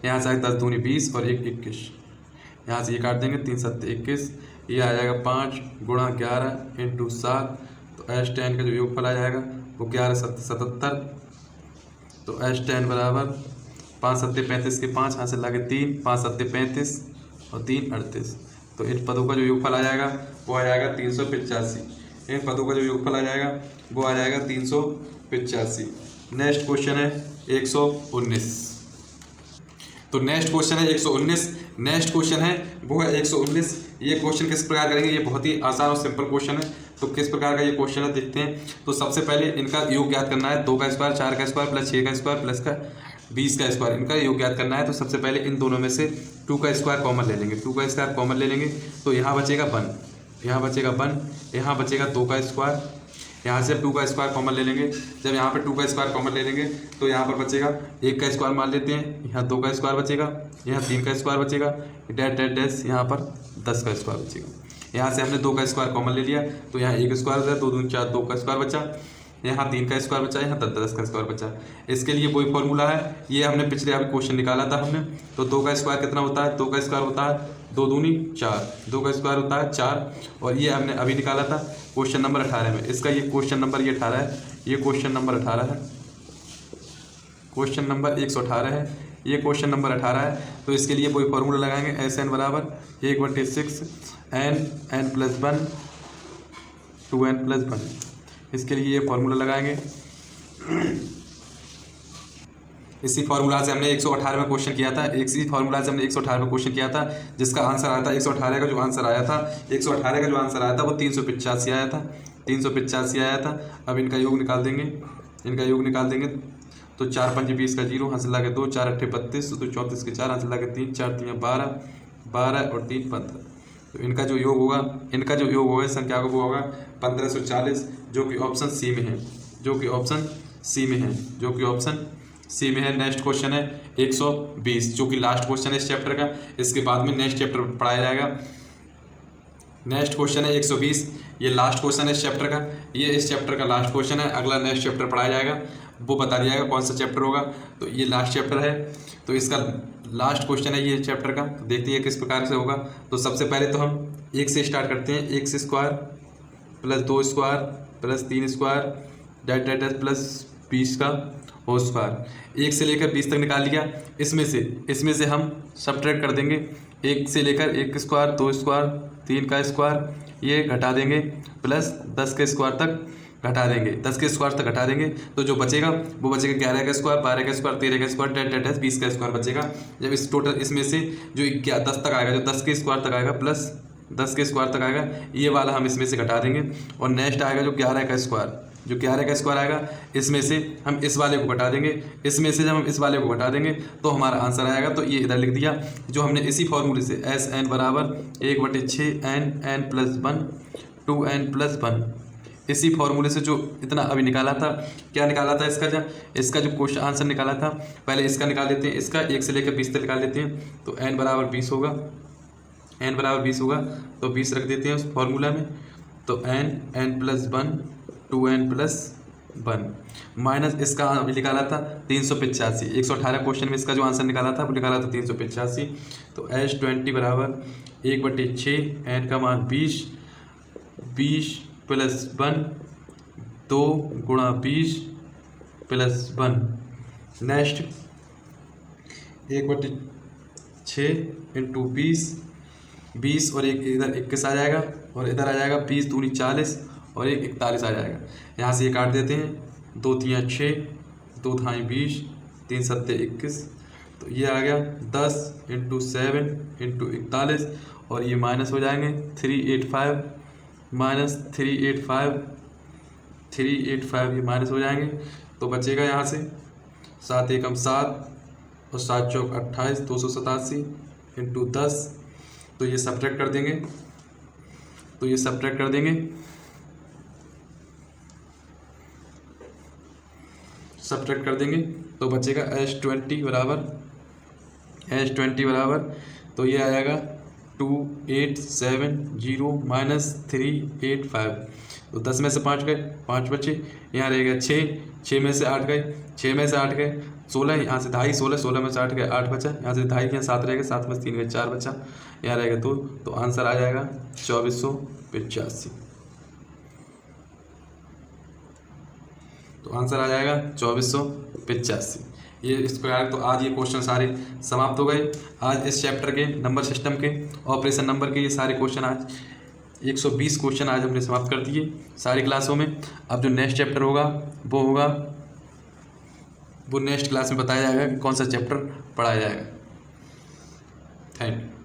यहाँ से आ गया 10 दूनी 20 और 1 21। यहाँ से ये काट देंगे 3 7 21, ये आ जाएगा 5 गुणा 11 इंटू 7। तो S10 का जो योगफल आ जाएगा वो 11 7 77। तो S10 बराबर 5 7 35 के 5 यहाँ से लागे 3 5 7 35 और 3 38। तो इन पदों का जो योगफल आ जाएगा वो आ जाएगा 385। इन पदों का जो योगफल आ जाएगा वो आ जाएगा 385। नेक्स्ट क्वेश्चन है 119। तो नेक्स्ट क्वेश्चन है 119। नेक्स्ट क्वेश्चन है वो है 119। ये क्वेश्चन किस प्रकार करेंगे, ये बहुत ही आसान और सिंपल क्वेश्चन है। तो किस प्रकार का ये क्वेश्चन है देखते हैं। तो सबसे पहले इनका योग ज्ञात करना है। 2 का स्क्वायर 4 का स्क्वायर प्लस 6 का स्क्वायर प्लस का 20 का स्क्वायर, इनका योग ज्ञात करना है। तो सबसे पहले इन दोनों में से 2 का स्क्वायर कॉमन ले लेंगे। 2 का स्क्वायर कॉमन ले लेंगे तो यहाँ बचेगा 1, यहाँ बचेगा 1, यहाँ बचेगा 2 का स्क्वायर। यहाँ से 2 का स्क्वायर कॉमन ले लेंगे। जब यहाँ पे 2 का स्क्वायर कॉमन ले लेंगे तो यहाँ पर बचेगा 1 का स्क्वायर मान लेते हैं, यहाँ 2 का स्क्वायर बचेगा, यहाँ 3 का स्क्वायर बचेगा, डैश यहाँ पर 10 का स्क्वायर बचेगा। यहाँ से हमने 2 का स्क्वायर कॉमन ले लिया तो यहाँ 1 स्क्वायर बचा, 2 दूनी 4 2 का स्क्वायर बचा, यहाँ 3 का स्क्वायर बचा, यहाँ 10 का स्क्वायर बचा। इसके लिए वही फॉर्मूला है, ये हमने पिछले अभी क्वेश्चन निकाला था हमने। तो 2 का स्क्वायर कितना होता है, 2 का स्क्वायर होता है 2 दूनी 4, 2 का स्क्वायर होता है 4। और ये हमने अभी निकाला था क्वेश्चन नंबर 18 में। इसका ये क्वेश्चन नंबर ये 18 है, ये क्वेश्चन नंबर 18 है, क्वेश्चन नंबर 118 है, ये क्वेश्चन नंबर 18 है। तो इसके लिए वही फॉर्मूला लगाएंगे Sn बराबर 1/6 n प्लस 1 2n प्लस 1। इसके लिए ये फॉर्मूला लगाएंगे। इसी फार्मूला से हमने 118 में क्वेश्चन किया था, इसी फार्मूला से हमने 118 में क्वेश्चन किया था जिसका आंसर आया था 118 का जो आंसर आया था 118 का जो आंसर आया था वो 385 आया था, 385 आया था। अब इनका योग निकाल देंगे, इनका योग निकाल देंगे। तो 4 5 20 का 0, हासिल लागे 2 4 8 32, तो 34 के 4 हासिल लागे 3 4 3 12 12 और 3 15। तो इनका जो योग होगा, इनका जो योग होगा इस संख्या का वो होगा 1540, जो कि ऑप्शन सी में है, जो कि ऑप्शन सी में है, जो कि ऑप्शन सी में है। नेक्स्ट क्वेश्चन है 120, जो कि लास्ट क्वेश्चन है इस चैप्टर का। इसके बाद में नेक्स्ट चैप्टर पढ़ाया जाएगा। नेक्स्ट क्वेश्चन है 120, ये लास्ट क्वेश्चन है इस चैप्टर का, ये इस चैप्टर का लास्ट क्वेश्चन है। अगला नेक्स्ट चैप्टर पढ़ाया जाएगा, वो बता दिया जाएगा कौन सा चैप्टर होगा। तो ये लास्ट चैप्टर है, तो इसका लास्ट क्वेश्चन है ये चैप्टर का। तो देखते हैं किस प्रकार से होगा। तो सबसे पहले तो हम 1 से स्टार्ट करते हैं। 1 square plus 2 square plus 3 square that plus 20 का होल स्क्वायर। 1 से लेकर 20 तक निकाल लिया। इसमें से हम सब्ट्रैक्ट कर देंगे 1 से लेकर 1 स्क्वायर 2 स्क्वायर 3 का स्क्वायर, ये घटा देंगे प्लस 10 के स्क्वायर तक घटा देंगे, 10 के स्क्वायर तक घटा देंगे। तो जो बचेगा वो बचेगा 11 का स्क्वायर 12 का स्क्वायर 13 का स्क्वायर डैट 20 का स्क्वायर बचेगा। जब इस टोटल इसमें से जो 10 तक आएगा, जो 10 के स्क्वायर तक आएगा प्लस 10 के स्क्वायर तक आएगा, ये वाला हम इसमें से घटा देंगे। और नेक्स्ट आएगा जो 11 का स्क्वायर, जो 11 का स्क्वायर आएगा इसमें से हम इस वाले को घटा देंगे। इसमें से जब हम इस वाले को घटा देंगे तो हमारा आंसर आएगा। तो ये इधर लिख दिया, जो हमने इसी फॉर्मूले से Sn बराबर 1/6 n प्लस 1 2n प्लस 1, इसी फॉर्मूले से जो इतना अभी निकाला था, क्या निकाला था इसका जो क्वेश्चन आंसर निकाला था। पहले इसका निकाल लेते हैं, इसका 1 से लेकर 20 तक निकाल लेते हैं। तो n बराबर 20 होगा, n बराबर 20 होगा तो 20 रख देते हैं उस फॉर्मूला में। तो n plus 1 2n plus 1 minus इसका अभी निकाला था 385, 118 क्वेश्चन में इसका जो आंसर निकाला था वो निकाला था 385। तो H20 बराबर 1/6 n का मान 20, 20 + 1 2 × 20 + 1। नेक्स्ट 1/6 × 20, 20 और एक इधर 21 आ जाएगा और इधर आ जाएगा 20 दूनी 40 और एक 41 आ जाएगा। यहाँ से ये काट देते हैं, 2 तियाँ 6, 2 थाई 20, 3 सत्ते 21। तो ये आ गया 10 × 7 × 41 और ये माइनस हो जाएंगे 385 माइनस 385 ये माइनस हो जाएंगे। तो बचेगा यहाँ से 7 एकम 7 और 7 चौक 28, 287 × 10। तो ये सब्ट्रैक्ट कर देंगे, तो बचेगा H20 बराबर तो ये आएगा 2870 माइनस 385। तो 10 में से 5 गए, 5 बचे, यहाँ रहेगा 6 में से 8 गए, 6 में से 8 गए 16, यहाँ से 2.5 16 में से 8 गए 8 बचा, यहाँ से 2.5 यहाँ 7 रहेगा, 7 में से 3 गए 4 बचा, यहाँ रहेगा 2। तो आंसर आ जाएगा 2485। तो आंसर आ जाएगा 2485। ये स्क्वायर। तो आज ये क्वेश्चन सारे समाप्त हो गए। आज इस चैप्टर के नंबर सिस्टम के ऑपरेशन नंबर के ये सारे क्वेश्चन आज 120 क्वेश्चन आज हमने समाप्त कर दिए सारी क्लासों में। अब जो नेक्स्ट चैप्टर होगा वो नेक्स्ट क्लास में बताया जाएगा कि कौन सा चैप्टर पढ़ाया जाएगा। Thank you.